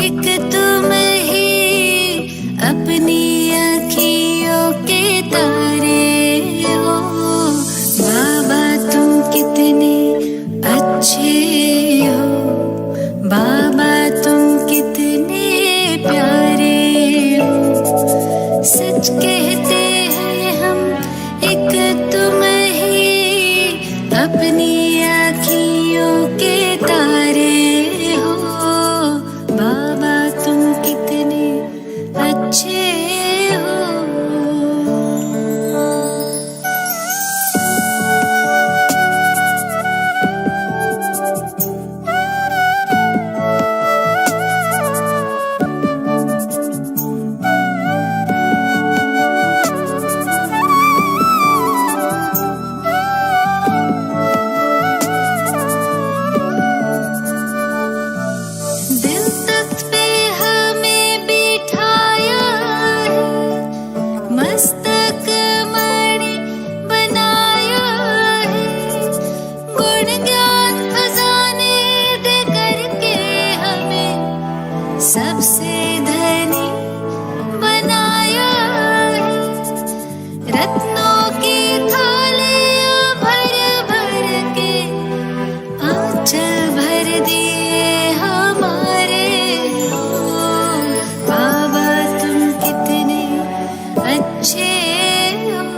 एक तुम ही अपनी अखियों के तारे हो बाबा, तुम कितने अच्छे हो बाबा, तुम कितने प्यारे हो। सच कहते हैं हम, एक तुम ही अपनी अखियों के तारे हो बाबा, तुम कितने अच्छे हो। दिल तख्त पे हमें बिठाया है, मस्तक मणि बनाया है, गुण ज्ञान खजाने दे करके हमें सबसे धनी बनाया है। रत्नों की थालियां भर भर के आंचल भर दिए हमारे हो बाबा, तुम कितने अच्छे हो।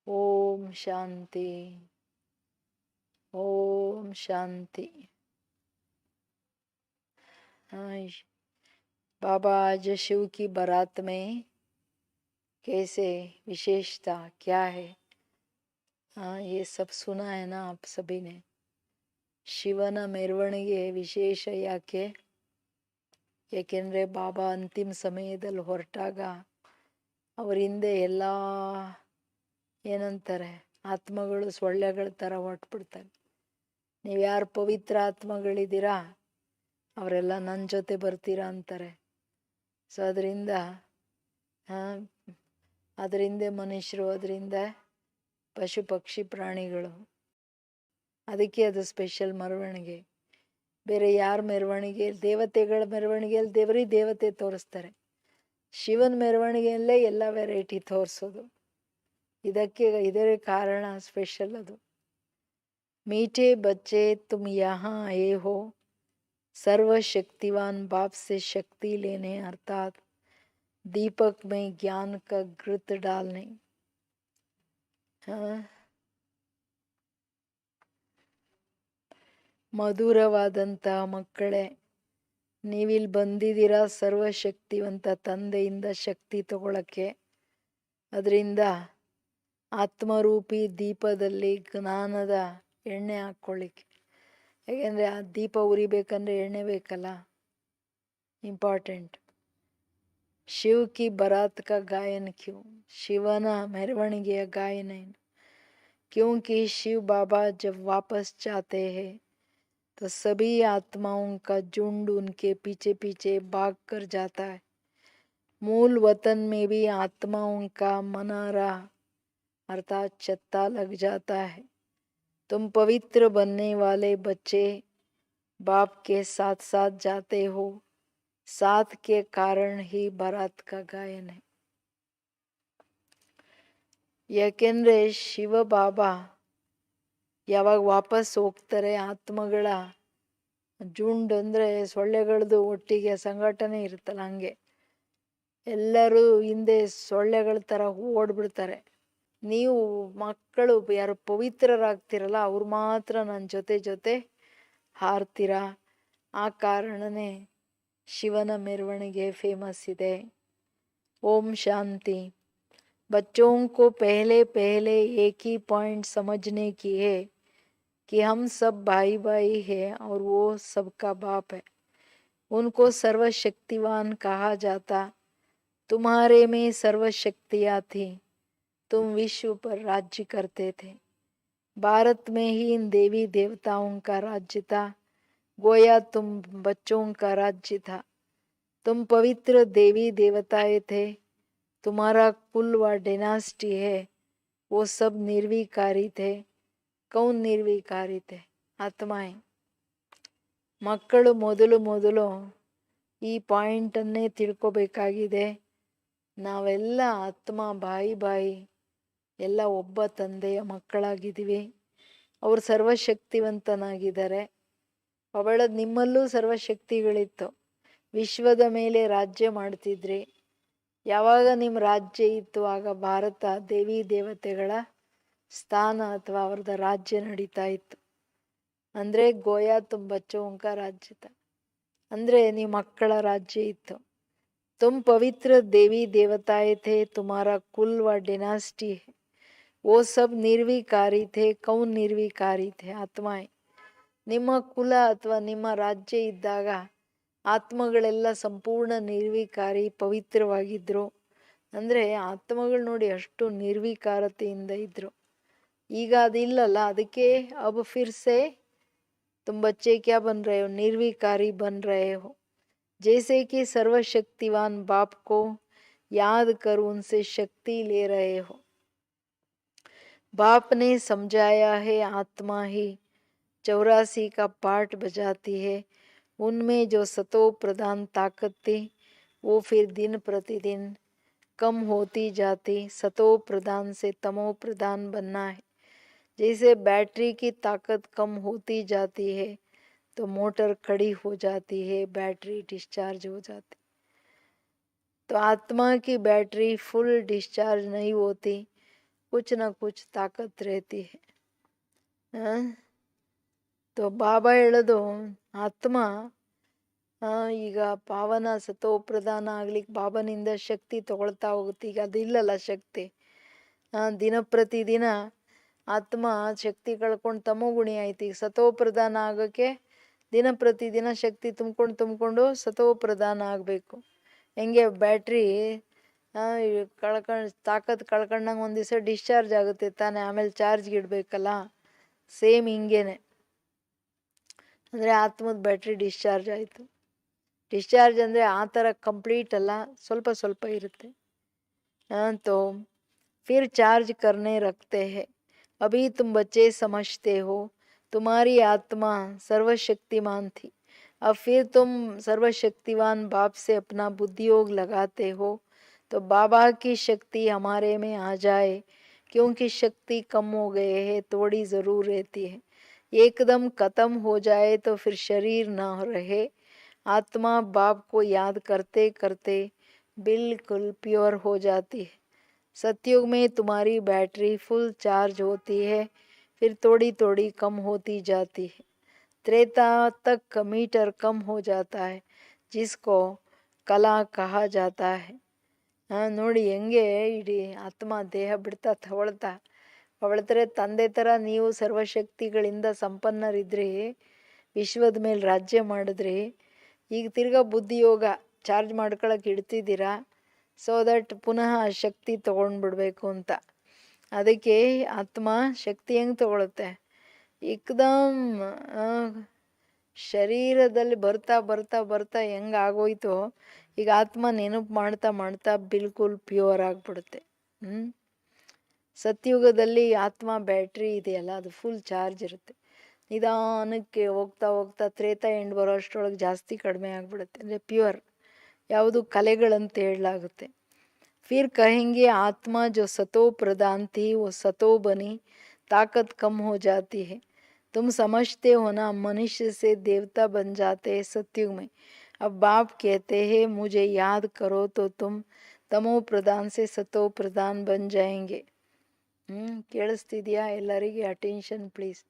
ओम शांति, ओम शांति। हाँ, बाबा आज शिव की बारात में कैसे विशेषता क्या है, हाँ ये सब सुना है ना आप सभी ने। ಶಿವನ ಮೆರವಣಿಗೆ ವಿಶೇಷ ಯಾಕೆ? ಏಕೆಂದರೆ ಬಾಬಾ ಅಂತಿಮ ಸಮಯದಲ್ಲಿ ಹೊರಟಾಗ ಅವ್ರ ಹಿಂದೆ ಎಲ್ಲ ಏನಂತಾರೆ ಆತ್ಮಗಳು ಸೊಳ್ಳೆಗಳ ಥರ ಹೊರಟ್ಬಿಡ್ತಾರೆ. ನೀವು ಯಾರು ಪವಿತ್ರ ಆತ್ಮಗಳಿದ್ದೀರಾ ಅವರೆಲ್ಲ ನನ್ನ ಜೊತೆ ಬರ್ತೀರಾ ಅಂತಾರೆ. ಸೊ ಅದರಿಂದ ಅದರಿಂದ ಮನುಷ್ಯರು ಅದರಿಂದ ಪಶು ಪಕ್ಷಿ ಪ್ರಾಣಿಗಳು. ಅದಕ್ಕೆ ಅದು ಸ್ಪೆಷಲ್ ಮೆರವಣಿಗೆ. ಬೇರೆ ಯಾರ ಮೆರವಣಿಗೆ, ದೇವತೆಗಳ ಮೆರವಣಿಗೆಯಲ್ಲಿ ದೇವತೆ ತೋರಿಸ್ತಾರೆ. ಶಿವನ ಮೆರವಣಿಗೆಯಲ್ಲೇ ಎಲ್ಲ ವೆರೈಟಿ ತೋರಿಸೋದು. ಇದರ ಕಾರಣ ಸ್ಪೆಷಲ್ ಅದು. मीठे बच्चे तुम यहाँ आए हो सर्वशक्तिवान बाप से शक्ति लेने, अर्थात दीपक में ज्ञान का घृत डालने. ಮಧುರವಾದಂತಹ ಮಕ್ಕಳೇ, ನೀವಿಲ್ಲಿ ಬಂದಿದ್ದೀರಾ ಸರ್ವಶಕ್ತಿವಂತ ತಂದೆಯಿಂದ ಶಕ್ತಿ ತಗೊಳಕ್ಕೆ. ಅದರಿಂದ ಆತ್ಮರೂಪಿ ದೀಪದಲ್ಲಿ ಜ್ಞಾನದ ಎಣ್ಣೆ ಹಾಕ್ಕೊಳ್ಳಿಕ್ಕೆ. ಯಾಕೆಂದರೆ ಆ ದೀಪ ಉರಿಬೇಕಂದ್ರೆ ಎಣ್ಣೆ ಬೇಕಲ್ಲ, ಇಂಪಾರ್ಟೆಂಟ್. ಶಿವ ಕಿ ಬರಾತ್ ಕಾ ಗಾಯನ ಕ್ಯೂ, ಶಿವನ ಮೆರವಣಿಗೆಯ ಗಾಯನ ಏನು? क्योंकि शिव बाबा जब वापस जाते हैं तो सभी आत्माओं का झुंड उनके पीछे पीछे भाग कर जाता है. मूल वतन में भी आत्माओं का मनारा अर्थात छत्ता लग जाता है. तुम पवित्र बनने वाले बच्चे बाप के साथ साथ जाते हो. साथ के कारण ही बारात का गायन है. ಯಾಕೆಂದರೆ ಶಿವ ಬಾಬಾ ಯಾವಾಗ ವಾಪಸ್ ಹೋಗ್ತಾರೆ, ಆತ್ಮಗಳ ಜುಂಡ್ ಅಂದರೆ ಸೊಳ್ಳೆಗಳದ್ದು ಒಟ್ಟಿಗೆ ಸಂಘಟನೆ ಇರುತ್ತಲ್ಲ, ಹಂಗೆ ಎಲ್ಲರೂ ಹಿಂದೆ ಸೊಳ್ಳೆಗಳ ಥರ ಓಡ್ಬಿಡ್ತಾರೆ. ನೀವು ಮಕ್ಕಳು ಯಾರು ಪವಿತ್ರರಾಗ್ತಿರಲ್ಲ ಅವ್ರು ಮಾತ್ರ ನನ್ನ ಜೊತೆ ಹಾರ್ತೀರಾ. ಆ ಕಾರಣನೇ ಶಿವನ ಮೆರವಣಿಗೆ ಫೇಮಸ್ ಇದೆ. ಓಂ ಶಾಂತಿ. बच्चों को पहले एक ही पॉइंट समझने की है कि हम सब भाई भाई हैं और वो सबका बाप है. उनको सर्वशक्तिवान कहा जाता. तुम्हारे में सर्वशक्तियाँ थी, तुम विश्व पर राज्य करते थे. भारत में ही इन देवी देवताओं का राज्य था. गोया तुम बच्चों का राज्य था. तुम पवित्र देवी देवताएं थे. तुम्हारा कुल व डेनास्टी है, वो सब निर्विकारी थे. कौन निर्विकारी थे? ಆತ್ಮಾಯ್. ಮಕ್ಕಳು ಮೊದಲು ಈ ಪಾಯಿಂಟನ್ನೇ ತಿಳ್ಕೊಬೇಕಾಗಿದೆ. ನಾವೆಲ್ಲ ಆತ್ಮ ಬಾಯಿ ಎಲ್ಲ ಒಬ್ಬ ತಂದೆಯ ಮಕ್ಕಳಾಗಿದ್ದೀವಿ. ಅವರು ಸರ್ವಶಕ್ತಿವಂತನಾಗಿದ್ದಾರೆ. ನಿಮ್ಮಲ್ಲೂ ಸರ್ವಶಕ್ತಿಗಳಿತ್ತು. ವಿಶ್ವದ ಮೇಲೆ ರಾಜ್ಯ ಮಾಡ್ತಿದ್ರಿ. ಯಾವಾಗ ನಿಮ್ಮ ರಾಜ್ಯ ಇತ್ತು ಆಗ ಭಾರತ ದೇವಿ ದೇವತೆಗಳ ಸ್ಥಾನ ಅಥವಾ ಅವ್ರದ್ದು ರಾಜ್ಯ ನಡೀತಾ ಇತ್ತು. ಅಂದರೆ ಗೋಯಾ ತುಮ್ ಬಚ್ಚೋಂಕ ರಾಜ್ಯತ ಅಂದರೆ ನಿಮ್ಮ ಮಕ್ಕಳ ರಾಜ್ಯ ಇತ್ತು. ತುಮ್ ಪವಿತ್ರ ದೇವಿ ದೇವತಾಯೇ ಥೇ. ತುಮಾರ ಕುಲ್ ವ ಡಿನಾಸ್ಟಿ ಹೈ, ವೋ ಸಬ್ ನಿರ್ವಿಕಾರಿ ಥೇ. ಕೌನ್ ನಿರ್ವಿಕಾರಿ ಥೇ? ಆತ್ಮಾಯ್. ನಿಮ್ಮ ಕುಲ ಅಥವಾ ನಿಮ್ಮ ರಾಜ್ಯ ಇದ್ದಾಗ ಆತ್ಮಗಳೆಲ್ಲ ಸಂಪೂರ್ಣ ನಿರ್ವಿಕಾರಿ ಪವಿತ್ರವಾಗಿದ್ದರು. ಅಂದರೆ ಆತ್ಮಗಳು ನೋಡಿ ಅಷ್ಟು ನಿರ್ವಿಕಾರತೆಯಿಂದ ಇದ್ದರು. ಈಗ ಅದಿಲ್ಲಲ್ಲ. ಅದಕ್ಕೆ ಅಬ್ ಫಿರ್ಸೆ तुम बच्चे क्या बन रहे हो? निर्विकारी बन रहे हो. जैसे कि सर्वशक्तिवान बाप को याद कर उनसे शक्ति ले रहे हो. बाप ने समझाया है आत्मा ही 84 का पार्ट बजाती है. उनमें जो सतो प्रधान ताकत थी वो फिर दिन प्रतिदिन कम होती जाती. सतो प्रधान से तमो प्रधान बनना है. जैसे बैटरी की ताकत कम होती जाती है तो मोटर खड़ी हो जाती है, बैटरी डिस्चार्ज हो जाती. तो आत्मा की बैटरी फुल डिस्चार्ज नहीं होती, कुछ ना कुछ ताकत रहती है. तो ಬಾಬಾ ಹೇಳೋದು ಆತ್ಮ ಈಗ ಪಾವನ ಸತೋ ಪ್ರಧಾನ ಆಗ್ಲಿಕ್ಕೆ ಬಾಬನಿಂದ ಶಕ್ತಿ ತಗೊಳ್ತಾ ಹೋಗುತ್ತೆ. ಈಗ ಅದಿಲ್ಲಲ್ಲ ಶಕ್ತಿ. ದಿನ ಪ್ರತಿದಿನ ಆತ್ಮ ಶಕ್ತಿ ಕಳ್ಕೊಂಡು ತಮೋಗುಣಿ ಆಯ್ತು. ಈಗ ಸತೋ ಪ್ರಧಾನ ಆಗೋಕ್ಕೆ ದಿನ ಪ್ರತಿದಿನ ಶಕ್ತಿ ತುಂಬಿಕೊಂಡು ಸತೋ ಪ್ರಧಾನ ಆಗಬೇಕು. ಹೆಂಗೆ ಬ್ಯಾಟ್ರಿ ತಾಕತ್ ಕಳ್ಕೊಂಡಂಗೆ ಒಂದು ದಿವಸ ಡಿಸ್ಚಾರ್ಜ್ ಆಗುತ್ತೆ ತಾನೆ, ಆಮೇಲೆ ಚಾರ್ಜ್ಗೆ ಇಡಬೇಕಲ್ಲ. ಸೇಮ್ ಹಿಂಗೇನೆ. ಅಂದರೆ ಆತ್ಮದ ಬ್ಯಾಟ್ರಿ ಡಿಸ್ಚಾರ್ಜ್ ಆಯಿತು. ಡಿಸ್ಚಾರ್ಜ್ ಅಂದರೆ ಆ ಥರ ಕಂಪ್ಲೀಟ್ ಅಲ್ಲ, ಸ್ವಲ್ಪ ಸ್ವಲ್ಪ ಇರುತ್ತೆ. तो फिर चार्ज करने रखते हैं. अभी तुम बच्चे समझते हो तुम्हारी आत्मा सर्वशक्तिमान थी, अब फिर तुम सर्वशक्तिवान बाप से अपना बुद्धि योग लगाते हो तो बाबा की शक्ति हमारे में आ जाए, क्योंकि शक्ति कम हो गए है, थोड़ी जरूर रहती है, एकदम खत्म हो जाए तो फिर शरीर ना रहे, आत्मा बाप को याद करते करते बिल्कुल प्योर हो जाती है। सतयुग में तुम्हारी बैटरी फुल चार्ज होती है, फिर थोड़ी थोड़ी कम होती जाती है, त्रेता तक मीटर कम हो जाता है, जिसको कला कहा जाता है। ನೋಡಿ ಹೆಂಗೆ ಇಡೀ ಆತ್ಮ ದೇಹ ಬಿಡ್ತಾ ಹೊವಳ್ತಾರೆ. ತಂದೆ ಥರ ನೀವು ಸರ್ವಶಕ್ತಿಗಳಿಂದ ಸಂಪನ್ನರಿದ್ರಿ, ವಿಶ್ವದ ಮೇಲೆ ರಾಜ್ಯ ಮಾಡಿದ್ರಿ, ಈಗ ತಿರ್ಗಾ ಬುದ್ಧಿಯೋಗ ಚಾರ್ಜ್ ಮಾಡ್ಕೊಳಕ್ಕೆ ಇಡ್ತಿದ್ದೀರಾ, ಸೊ ದಟ್ ಪುನಃ ಆ ಶಕ್ತಿ ತೊಗೊಂಡ್ಬಿಡ್ಬೇಕು ಅಂತ. ಅದಕ್ಕೆ ಆತ್ಮ ಶಕ್ತಿ ಹೆಂಗೆ ತಗೊಳುತ್ತೆ, ಏಕದಮ್ ಶರೀರದಲ್ಲಿ ಬರ್ತಾ ಬರ್ತಾ ಬರ್ತಾ ಹೆಂಗೆ ಆಗೋಯ್ತೋ ಈಗ ಆತ್ಮ ನೆನಪು ಮಾಡ್ತಾ ಮಾಡ್ತಾ ಬಿಲ್ಕುಲ್ ಪ್ಯೂರ್ ಆಗಿಬಿಡುತ್ತೆ. ಸತ್ಯುಗದಲ್ಲಿ ಆತ್ಮ ಬ್ಯಾಟ್ರಿ ಇದೆಯಲ್ಲ ಅದು ಫುಲ್ ಚಾರ್ಜ್ ಇರುತ್ತೆ, ನಿಧಾನಕ್ಕೆ ಹೋಗ್ತಾ ಹೋಗ್ತಾ ತ್ರೇತಾ ಎಂಡ್ ಬರೋ ಅಷ್ಟರೊಳಗೆ ಜಾಸ್ತಿ ಕಡಿಮೆ ಆಗಿಬಿಡುತ್ತೆ, ಅಂದರೆ ಪ್ಯೂರ್ ಯಾವುದು ಕಲೆಗಳಂತ ಹೇಳಲಾಗುತ್ತೆ. फिर कहेंगे आत्मा जो सतो प्रधान थी वो सतो बनी, ताकत कम हो जाती है, तुम समझते हो ना, मनुष्य से देवता बन जाते हैं सतयुग में। अब बाप कहते हैं मुझे याद करो तो तुम तमो प्रधान से सतो प्रधान बन जाएंगे. ಕೇಳಿಸ್ತಿದ್ಯಾ ಎಲ್ಲರಿಗೆ? Attention please.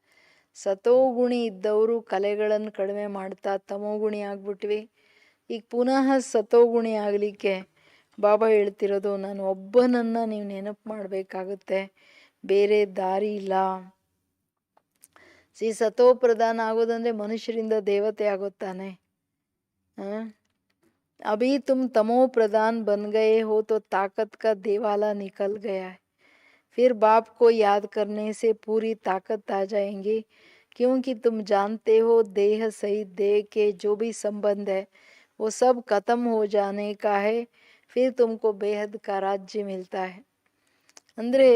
ಸತೋಗುಣಿ ಇದ್ದವರು ಕಲೆಗಳನ್ನು ಕಡಿಮೆ ಮಾಡ್ತಾ ತಮೋಗುಣಿ ಆಗ್ಬಿಟ್ವಿ, ಈಗ ಪುನಃ ಸತೋಗುಣಿ ಆಗಲಿಕ್ಕೆ ಬಾಬಾ ಹೇಳ್ತಿರೋದು ನಾನು ಒಬ್ಬನನ್ನು ನೀವು ನೆನಪು ಮಾಡಬೇಕಾಗುತ್ತೆ, ಬೇರೆ ದಾರಿ ಇಲ್ಲ. ಸತೋ ಪ್ರಧಾನ ಆಗೋದಂದ್ರೆ ಮನುಷ್ಯರಿಂದ ದೇವತೆ ಆಗುತ್ತಾನೆ. अभी तुम तमो प्रधान बन गए हो तो ताकत का देवाला निकल गया है, फिर बाप को याद करने से पूरी ताकत आ जाएंगी, क्योंकि तुम जानते हो देह सहित देह के जो भी संबंध है वो सब खत्म हो जाने का है, फिर तुमको बेहद का राज्य मिलता है. ಅಂದರೆ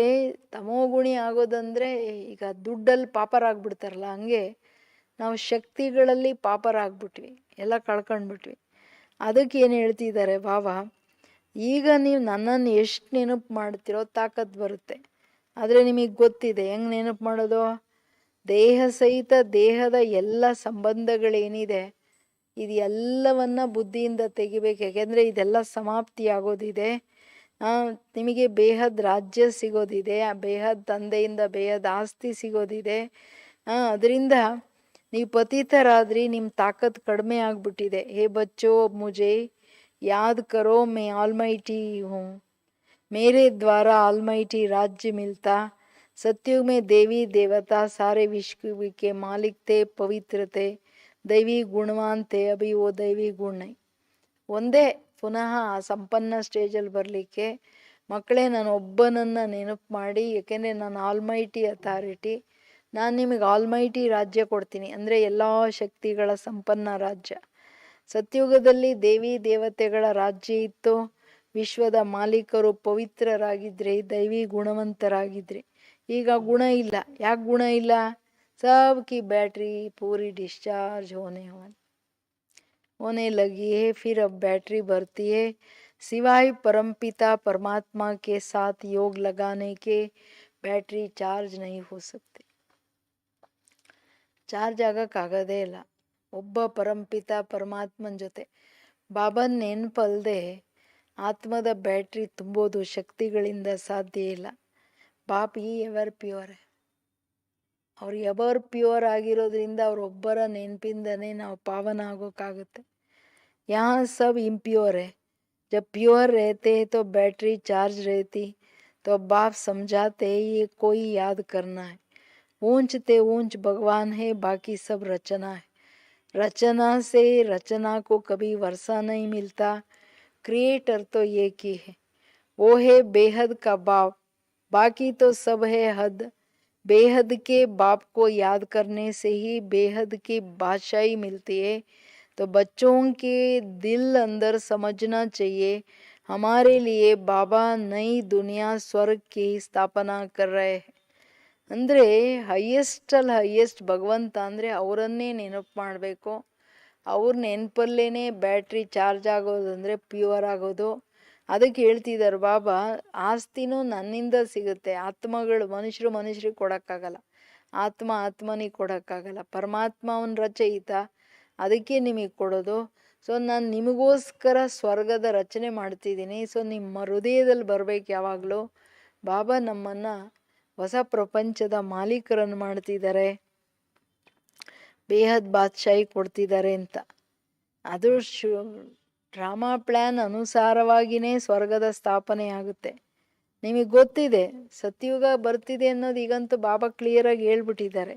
ತಮೋಗುಣಿ ಆಗೋದಂದರೆ ಈಗ ದುಡ್ಡಲ್ಲಿ ಪಾಪರಾಗ್ಬಿಡ್ತಾರಲ್ಲ, ಹಂಗೆ ನಾವು ಶಕ್ತಿಗಳಲ್ಲಿ ಪಾಪರಾಗ್ಬಿಟ್ವಿ, ಎಲ್ಲ ಕಳ್ಕೊಂಡ್ಬಿಟ್ವಿ. ಅದಕ್ಕೆ ಏನು ಹೇಳ್ತಿದ್ದಾರೆ ಬಾಬಾ, ಈಗ ನೀವು ನನ್ನನ್ನು ಎಷ್ಟು ನೆನಪು ಮಾಡ್ತಿರೋ ತಾಕತ್ ಬರುತ್ತೆ. ಆದರೆ ನಿಮಗೆ ಗೊತ್ತಿದೆ ಹೆಂಗೆ ನೆನಪು ಮಾಡೋದು, ದೇಹ ಸಹಿತ ದೇಹದ ಎಲ್ಲ ಸಂಬಂಧಗಳೇನಿದೆ ಇದು ಎಲ್ಲವನ್ನ ಬುದ್ಧಿಯಿಂದ ತೆಗಿಬೇಕು, ಯಾಕೆಂದರೆ ಇದೆಲ್ಲ ಸಮಾಪ್ತಿ ಆಗೋದಿದೆ. ನಿಮಗೆ ಬೇಹದ್ ರಾಜ್ಯ ಸಿಗೋದಿದೆ, ಆ ಬೇಹದ್ ತಂದೆಯಿಂದ ಬೇಹದ್ ಆಸ್ತಿ ಸಿಗೋದಿದೆ. ಅದರಿಂದ ನೀವು ಪತಿತರಾದ್ರಿ, ನಿಮ್ಮ ತಾಕತ್ ಕಡಿಮೆ ಆಗಿಬಿಟ್ಟಿದೆ. ಹೇ ಬಚ್ಚೋ ಮುಜೆ ಯಾದ್ ಕರೋ ಮೇ ಆಲ್ಮೈಟಿ ಹೂँ, मेरे द्वारा आलमाइटी राज्य मिलता, सत्युग में देवी देवता सारे विश्व के मालिक थे, पवित्र थे, दैवी गुणवान थे, अभी वो दैवी गुण नहीं. ಒಂದೇ ಪುನಃ ಆ ಸಂಪನ್ನ ಸ್ಟೇಜಲ್ಲಿ ಬರಲಿಕ್ಕೆ ಮಕ್ಕಳೇ ನಾನು ಒಬ್ಬನನ್ನು ನೆನಪು ಮಾಡಿ, ಏಕೆಂದರೆ ನಾನು ಆಲ್ಮೈಟಿ ಅಥಾರಿಟಿ, ನಾನು ನಿಮಗೆ ಆಲ್ಮೈಟಿ ರಾಜ್ಯ ಕೊಡ್ತೀನಿ, ಅಂದರೆ ಎಲ್ಲ ಶಕ್ತಿಗಳ ಸಂಪನ್ನ ರಾಜ್ಯ. ಸತ್ಯುಗದಲ್ಲಿ ದೇವಿ ದೇವತೆಗಳ ರಾಜ್ಯ ಇತ್ತು, ವಿಶ್ವದ ಮಾಲೀಕರು ಪವಿತ್ರರಾಗಿದ್ರಿ, ದೈವಿ ಗುಣವಂತರಾಗಿದ್ರಿ. ಈಗ ಗುಣ ಇಲ್ಲ. ಯಾಕೆ ಗುಣ ಇಲ್ಲ? सबकी बैटरी पूरी डिस्चार्ज होने लगी है, फिर अब बैटरी भरती है, सिवाय परमपिता परमात्मा के साथ योग लगाने के बैटरी चार्ज नहीं हो सकती. ಚಾರ್ಜ್ ಆಗೋಕ್ಕಾಗೋದೇ ಇಲ್ಲ. ಒಬ್ಬ ಪರಂಪಿತ ಪರಮಾತ್ಮನ ಜೊತೆ ಬಾಬನ ನೆನಪಲ್ಲದೆ ಆತ್ಮದ ಬ್ಯಾಟ್ರಿ ತುಂಬೋದು ಶಕ್ತಿಗಳಿಂದ ಸಾಧ್ಯ ಇಲ್ಲ. ಬಾಪ್ ಈ ಎವರ್ ಪ್ಯೂರ್, ಅವ್ರು ಎವರ್ ಪ್ಯೂರ್ ಆಗಿರೋದ್ರಿಂದ ಅವರೊಬ್ಬರ ನೆನಪಿಂದನೇ ನಾವು ಪಾವನ ಆಗೋಕ್ಕಾಗುತ್ತೆ. यहाँ सब इम्प्योर है, जब प्योर रहते तो बैटरी चार्ज रहती, तो बाप समझाते ये कोई याद करना है, ऊंच ते ऊंच भगवान है, बाकी सब रचना है, रचना से रचना को कभी वर्षा नहीं मिलता, क्रिएटर तो एक ही है, वो है बेहद का बाप, बाकी तो सब है हद. बेहद के बाप को याद करने से ही बेहद की बादशाही मिलती है. तो बच्चों के दिल अंदर समझना चाहिए हमारे लिए बाबा नई दुनिया स्वर्ग की स्थापना कर रहे हैं. ಅಂದರೆ ಹೈಯೆಸ್ಟಲ್ಲಿ ಹೈಯೆಸ್ಟ್ ಭಗವಂತ ಅಂದರೆ ಅವರನ್ನೇ ನೆನಪು ಮಾಡಬೇಕು. ಅವ್ರ ನೆನಪಲ್ಲೇ ಬ್ಯಾಟ್ರಿ ಚಾರ್ಜ್ ಆಗೋದು ಅಂದರೆ ಪ್ಯೂರ್ ಆಗೋದು. ಅದಕ್ಕೆ ಹೇಳ್ತಿದ್ದಾರೆ ಬಾಬಾ, ಆಸ್ತಿನೂ ನನ್ನಿಂದ ಸಿಗುತ್ತೆ. ಆತ್ಮಗಳು ಮನುಷ್ಯರಿಗೆ ಕೊಡೋಕ್ಕಾಗಲ್ಲ, ಆತ್ಮನಿಗೆ ಕೊಡೋಕ್ಕಾಗಲ್ಲ. ಪರಮಾತ್ಮ ಅವನ ರಚಯಿತ, ಅದಕ್ಕೆ ನಿಮಗೆ ಕೊಡೋದು. ಸೊ ನಾನು ನಿಮಗೋಸ್ಕರ ಸ್ವರ್ಗದ ರಚನೆ ಮಾಡ್ತಿದ್ದೀನಿ. ಸೊ ನಿಮ್ಮ ಹೃದಯದಲ್ಲಿ ಬರಬೇಕು ಯಾವಾಗಲೂ. ಬಾಬಾ ನಮ್ಮನ್ನು ಹೊಸ ಪ್ರಪಂಚದ ಮಾಲೀಕರನ್ನು ಮಾಡ್ತಿದ್ದಾರೆ, ಬೇಹದ್ ಬಾದ್ಶಾಹಿ ಕೊಡ್ತಿದ್ದಾರೆ ಅಂತ. ಅದು ಡ್ರಾಮಾ ಪ್ಲ್ಯಾನ್ ಅನುಸಾರವಾಗಿಯೇ ಸ್ವರ್ಗದ ಸ್ಥಾಪನೆ ಆಗುತ್ತೆ. ನಿಮಗೆ ಗೊತ್ತಿದೆ ಸತ್ಯುಗ ಬರ್ತಿದೆ ಅನ್ನೋದು ಈಗಂತೂ ಬಾಬಾ ಕ್ಲಿಯರಾಗಿ ಹೇಳ್ಬಿಟ್ಟಿದ್ದಾರೆ.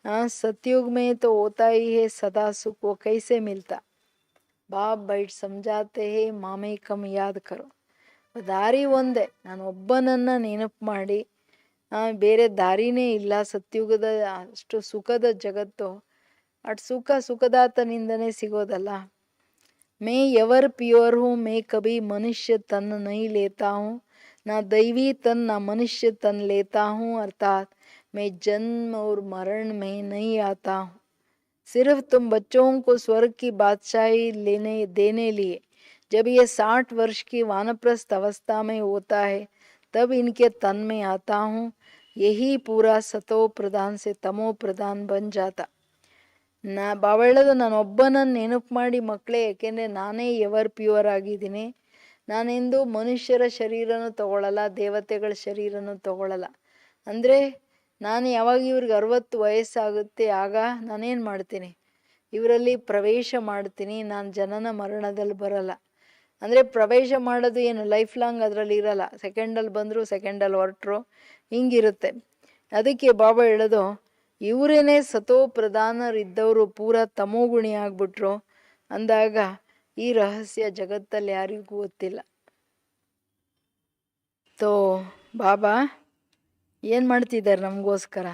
सतयुग में तो होता ही है सदा सुख, वो कैसे मिलता? बाप बैठ समझाते हैं मामे कम याद करो. ದಾರಿ ಒಂದೇ, ನಾನು ಒಬ್ಬನನ್ನು ನೆನಪು ಮಾಡಿ. ಬೇರೆ ದಾರಿನೇ ಇಲ್ಲ. ಸತ್ಯುಗದ ಅಷ್ಟು ಸುಖದ ಜಗತ್ತು, ಅಷ್ಟು ಸುಖದಾತನಿಂದನೇ ಸಿಗೋದಲ್ಲ. ಮೇ ಎವರ್ ಪ್ಯೂರ್ ಹೂँ, ಮೇ ಕಭಿ ಮನುಷ್ಯ ತನ್ नहीं लेता हूँ, ना दैवी तन ना मनुष्य तन लेता हूँ, अर्थात मैं जन्म और मरण में नहीं आता हूँ. सिर्फ तुम बच्चों को स्वर्ग की बादशाही देने लिए जब ये 60 वर्ष की वानप्रस्थ अवस्था में होता है, तब इनके तन में आता हूँ. यही पूरा सतो प्रधान से तमो प्रधान बन जाता. ಬಾಬಾ ಹೇಳೋದು, ನಾನು ಒಬ್ಬನನ್ನು ನೆನಪು ಮಾಡಿ ಮಕ್ಕಳೇ, ಏಕೆಂದರೆ ನಾನೇ ಎವರ್ ಪ್ಯೂರ್ ಆಗಿದ್ದೀನಿ. ನಾನೆಂದು ಮನುಷ್ಯರ ಶರೀರನೂ ತಗೊಳ್ಳಲ್ಲ, ದೇವತೆಗಳ ಶರೀರನೂ ತಗೊಳ್ಳಲ್ಲ. ಅಂದರೆ ನಾನು ಯಾವಾಗ ಇವ್ರಿಗೆ 60 ವಯಸ್ಸಾಗುತ್ತೆ ಆಗ ನಾನೇನು ಮಾಡ್ತೀನಿ, ಇವರಲ್ಲಿ ಪ್ರವೇಶ ಮಾಡ್ತೀನಿ. ನಾನು ಜನನ ಮರಣದಲ್ಲಿ ಬರಲ್ಲ. ಅಂದರೆ ಪ್ರವೇಶ ಮಾಡೋದು ಏನು ಲೈಫ್ ಲಾಂಗ್ ಅದರಲ್ಲಿ ಇರಲ್ಲ. ಸೆಕೆಂಡಲ್ಲಿ ಬಂದರು, ಸೆಕೆಂಡಲ್ಲಿ ಹೊರಟರು, ಹಿಂಗಿರುತ್ತೆ. ಅದಕ್ಕೆ ಬಾಬಾ ಹೇಳೋದು, ಇವರೇನೇ ಸತೋ ಪ್ರಧಾನರಿದ್ದವರು ಪೂರ ತಮೋಗುಣಿ ಆಗ್ಬಿಟ್ರು ಅಂದಾಗ ಈ ರಹಸ್ಯ ಜಗತ್ತಲ್ಲಿ ಯಾರಿಗೂ ಗೊತ್ತಿಲ್ಲ. ತೋ ಬಾಬಾ ಏನು ಮಾಡ್ತಿದ್ದಾರೆ ನಮಗೋಸ್ಕರ?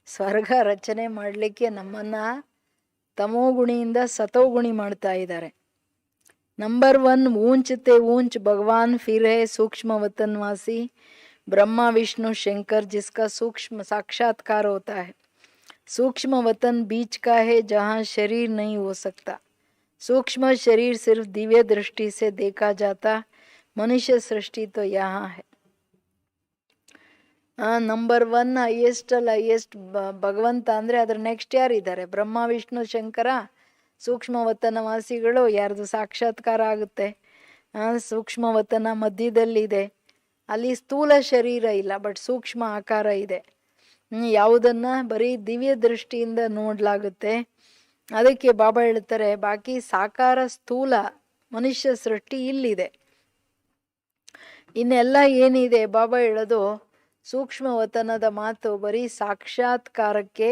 ಸ್ವರ್ಗ ರಚನೆ ಮಾಡಲಿಕ್ಕೆ ನಮ್ಮನ್ನು ತಮೋಗುಣಿಯಿಂದ ಸತೋಗುಣಿ ಮಾಡ್ತಾ ಇದ್ದಾರೆ. नंबर 1, ऊंच ते ऊंच भगवान फिर है सूक्ष्म वतनवासी ब्रह्मा विष्णु शंकर, जिसका सूक्ष्म साक्षात्कार होता है. सूक्ष्म वतन बीच का है जहाँ शरीर नहीं हो सकता. सूक्ष्म शरीर सिर्फ दिव्य दृष्टि से देखा जाता. मनुष्य सृष्टि तो यहाँ है. ನಂಬರ್ 1 ಹೈಯೆಸ್ಟ್ ಭಗವಂತ ಅಂದರೆ ಅದ್ರ ನೆಕ್ಸ್ಟ್ ಯಾರಿದ್ದಾರೆ? ಬ್ರಹ್ಮ ವಿಷ್ಣು ಶಂಕರ, ಸೂಕ್ಷ್ಮವತನವಾಸಿಗಳು. ಯಾರ್ದು ಸಾಕ್ಷಾತ್ಕಾರ ಆಗುತ್ತೆ? ಸೂಕ್ಷ್ಮವತನ ಮಧ್ಯದಲ್ಲಿದೆ. ಅಲ್ಲಿ ಸ್ಥೂಲ ಶರೀರ ಇಲ್ಲ, ಬಟ್ ಸೂಕ್ಷ್ಮ ಆಕಾರ ಇದೆ. ಯಾವುದನ್ನು ಬರೀ ದಿವ್ಯ ದೃಷ್ಟಿಯಿಂದ ನೋಡಲಾಗುತ್ತೆ. ಅದಕ್ಕೆ ಬಾಬಾ ಹೇಳ್ತಾರೆ, ಬಾಕಿ ಸಾಕಾರ ಸ್ಥೂಲ ಮನುಷ್ಯ ಸೃಷ್ಟಿ ಇಲ್ಲಿದೆ. ಇನ್ನೆಲ್ಲ ಏನಿದೆ ಬಾಬಾ ಹೇಳೋದು ಸೂಕ್ಷ್ಮವತನದ ಮಾತು ಬರೀ ಸಾಕ್ಷಾತ್ಕಾರಕ್ಕೆ.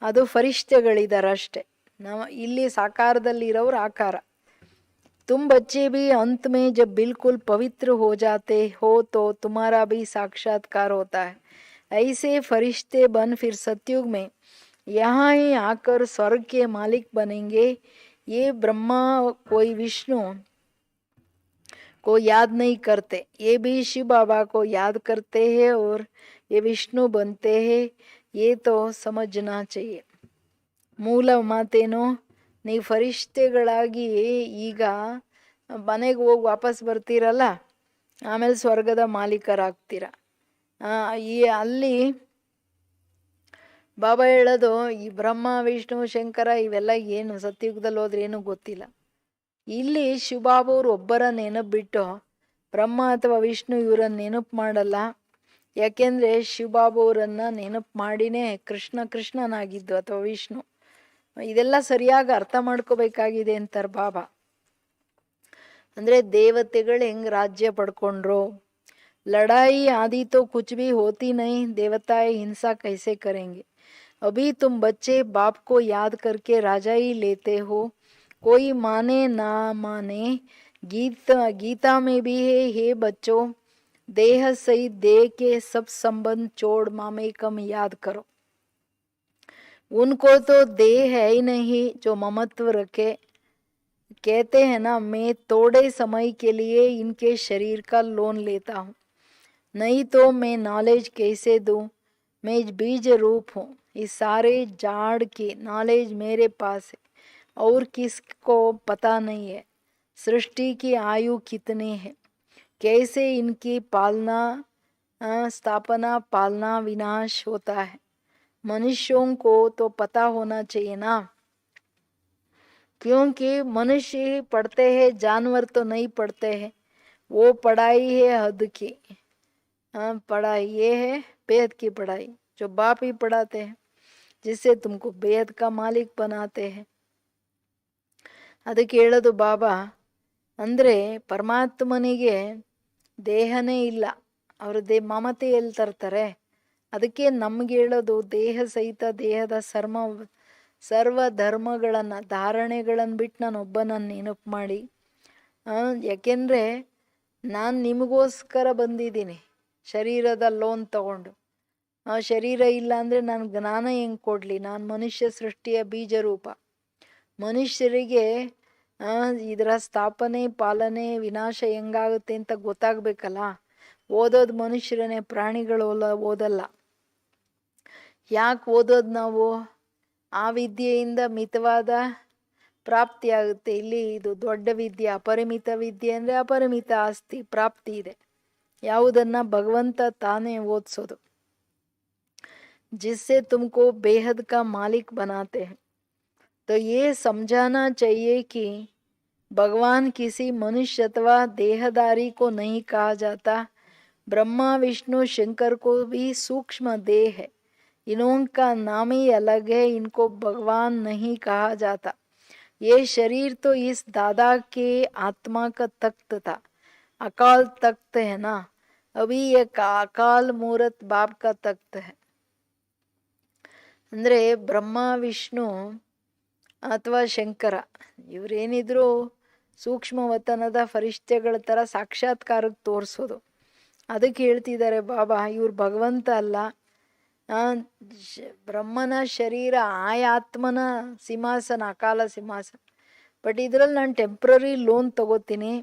ಅದು ಫರಿಷ್ಠೆಗಳಿದ್ದಾರೆ ಅಷ್ಟೆ. ಇಲ್ಲಿ ಸಾಕಾರದಲ್ಲಿ ಇರೋರು ಆಕಾರ. तुम बच्चे भी अंत में जब बिल्कुल पवित्र हो जाते हो तो तुम्हारा भी साक्षात्कार होता है. ऐसे फरिश्ते बन फिर सतयुग में यहाँ ही आकर स्वर्ग के मालिक बनेंगे. ये ब्रह्मा कोई विष्णु को याद नहीं करते, ये भी शिव बाबा को याद करते हैं और ये विष्णु बनते हैं. ये तो समझना चाहिए. ಮೂಲ ಮಾತೇನು? ನೀವು ಫರಿಷ್ಠೆಗಳಾಗಿ ಈಗ ಮನೆಗೆ ಹೋಗಿ ವಾಪಸ್ ಬರ್ತೀರಲ್ಲ, ಆಮೇಲೆ ಸ್ವರ್ಗದ ಮಾಲೀಕರಾಗ್ತೀರ. ಅಲ್ಲಿ ಬಾಬಾ ಹೇಳೋದು, ಈ ಬ್ರಹ್ಮ ವಿಷ್ಣು ಶಂಕರ ಇವೆಲ್ಲ ಏನು ಸತ್ಯುಗದಲ್ಲಿ ಹೋದ್ರೆ ಏನೂ ಗೊತ್ತಿಲ್ಲ. ಇಲ್ಲಿ ಶಿವಬಾಬವರು ಒಬ್ಬರ ನೆನಪು ಬಿಟ್ಟು ಬ್ರಹ್ಮ ಅಥವಾ ವಿಷ್ಣು ಇವರನ್ನು ನೆನಪು ಮಾಡಲ್ಲ. ಯಾಕೆಂದರೆ ಶಿವಬಾಬವರನ್ನು ನೆನಪು ಮಾಡಿನೇ ಕೃಷ್ಣನಾಗಿದ್ದು ಅಥವಾ ವಿಷ್ಣು. ಇದೆಲ್ಲ ಸರಿಯಾಗಿ ಅರ್ಥ ಮಾಡ್ಕೋಬೇಕಾಗಿದೆ ಅಂತಾರೆ ಬಾಬಾ. ಅಂದರೆ ದೇವತೆಗಳು ಹೆಂಗೆ ರಾಜ್ಯ ಪಡ್ಕೊಂಡ್ರು. ಲಡಾಯಿ ಆದಿ ತೋ ಕುಚ್ ಭಿ ಹೋತಿ ನಹೀ, ದೇವತಾಯೇ ಹಿಂಸಾ ಕೈಸೆ ಕರೆಂಗೆ. ಅಭಿ ತುಮ್ ಬಚ್ಚೆ ಬಾಪ್ ಕೋ ಯಾದ್ ಕರ್ಕೆ ರಾಜಾ ಹಿ ಲೇತೆ ಹೋ. कोई माने ना माने, गीता में भी है, हे बच्चों देह सहित देह के सब संबंध छोड़ मामे कम याद करो. उनको तो देह है ही नहीं जो ममत्व रखे. कहते हैं ना, मैं थोड़े समय के लिए इनके शरीर का लोन लेता हूँ, नहीं तो मैं नॉलेज कैसे दूँ. मैं बीज रूप हूँ, इस सारे झाड़ की नॉलेज मेरे पास है और किसको पता नहीं है सृष्टि की आयु कितनी है, कैसे इनकी पालना स्थापना पालना विनाश होता है। मनुष्यों को तो पता होना चाहिए ना, क्योंकि मनुष्य ही पढ़ते हैं, जानवर तो नहीं पढ़ते हैं। वो पढ़ाई है हद की, पढ़ाई ये है बेद की पढ़ाई जो बाप ही पढ़ाते हैं, जिससे तुमको बेद का मालिक बनाते हैं। ಅದಕ್ಕೆ ಹೇಳೋದು ಬಾಬಾ ಅಂದರೆ ಪರಮಾತ್ಮನಿಗೆ ದೇಹನೇ ಇಲ್ಲ, ಅವರು ಮಮತೆ ಎಲ್ಲಿ ತರ್ತಾರೆ? ಅದಕ್ಕೆ ನಮ್ಗೆ ಹೇಳೋದು ದೇಹ ಸಹಿತ ದೇಹದ ಸರ್ವ ಧರ್ಮಗಳನ್ನು ಧಾರಣೆಗಳನ್ನು ಬಿಟ್ಟು ನಾನು ಒಬ್ಬನನ್ನು ನೆನಪು ಮಾಡಿ, ಯಾಕೆಂದರೆ ನಾನು ನಿಮಗೋಸ್ಕರ ಬಂದಿದ್ದೀನಿ ಶರೀರದ ಲೋನ್ ತಗೊಂಡು. ಶರೀರ ಇಲ್ಲ ಅಂದರೆ ನಾನು ಜ್ಞಾನ ಹೆಂಗೆ ಕೊಡಲಿ? ನಾನು ಮನುಷ್ಯ ಸೃಷ್ಟಿಯ ಬೀಜ ರೂಪ. ಮನುಷ್ಯರಿಗೆ ಇದರ ಸ್ಥಾಪನೆ ಪಾಲನೆ ವಿನಾಶ ಹೆಂಗಾಗುತ್ತೆ ಅಂತ ಗೊತ್ತಾಗಬೇಕಲ್ಲ. ಓದೋದು ಮನುಷ್ಯರನ್ನೇ, ಪ್ರಾಣಿಗಳು ಓದಲ್ಲ. ಯಾಕೆ ಓದೋದು ನಾವು? ಆ ವಿದ್ಯೆಯಿಂದ ಮಿತವಾದ ಪ್ರಾಪ್ತಿ ಆಗುತ್ತೆ. ಇಲ್ಲಿ ಇದು ದೊಡ್ಡ ವಿದ್ಯೆ, ಅಪರಿಮಿತ ವಿದ್ಯೆ ಅಂದರೆ ಅಪರಿಮಿತ ಆಸ್ತಿ ಪ್ರಾಪ್ತಿ ಇದೆ. ಯಾವುದನ್ನು ಭಗವಂತ ತಾನೇ ಓದಿಸೋದು. जिससे तुमको बेहद का मालिक बनाते हैं। तो ये समझाना चाहिए कि भगवान किसी मनुष्य अथवा देहदारी को नहीं कहा जाता। ब्रह्मा विष्णु शंकर को भी सूक्ष्म देह है, इनका नाम ही अलग है, इनको भगवान नहीं कहा जाता। ये शरीर तो इस दादा के आत्मा का तख्त था, अकाल तख्त है ना। अभी ये अकाल मूर्त बाप का तख्त है। ಅಂದರೆ ಬ್ರಹ್ಮ ವಿಷ್ಣು ಅಥವಾ ಶಂಕರ ಇವರೇನಿದ್ರು ಸೂಕ್ಷ್ಮವತನದ ಫರಿಷ್ಠೆಗಳ ಥರ ಸಾಕ್ಷಾತ್ಕಾರಕ್ಕೆ ತೋರಿಸೋದು. ಅದಕ್ಕೆ ಹೇಳ್ತಿದ್ದಾರೆ ಬಾಬಾ, ಇವ್ರು ಭಗವಂತ ಅಲ್ಲ, ಬ್ರಹ್ಮನ ಶರೀರ ಆಯಾತ್ಮನ ಸಿಂಹಾಸನ, ಅಕಾಲ ಸಿಂಹಾಸನ. ಬಟ್ ಇದರಲ್ಲಿ ನಾನು ಟೆಂಪ್ರರಿ ಲೋನ್ ತಗೋತೀನಿ.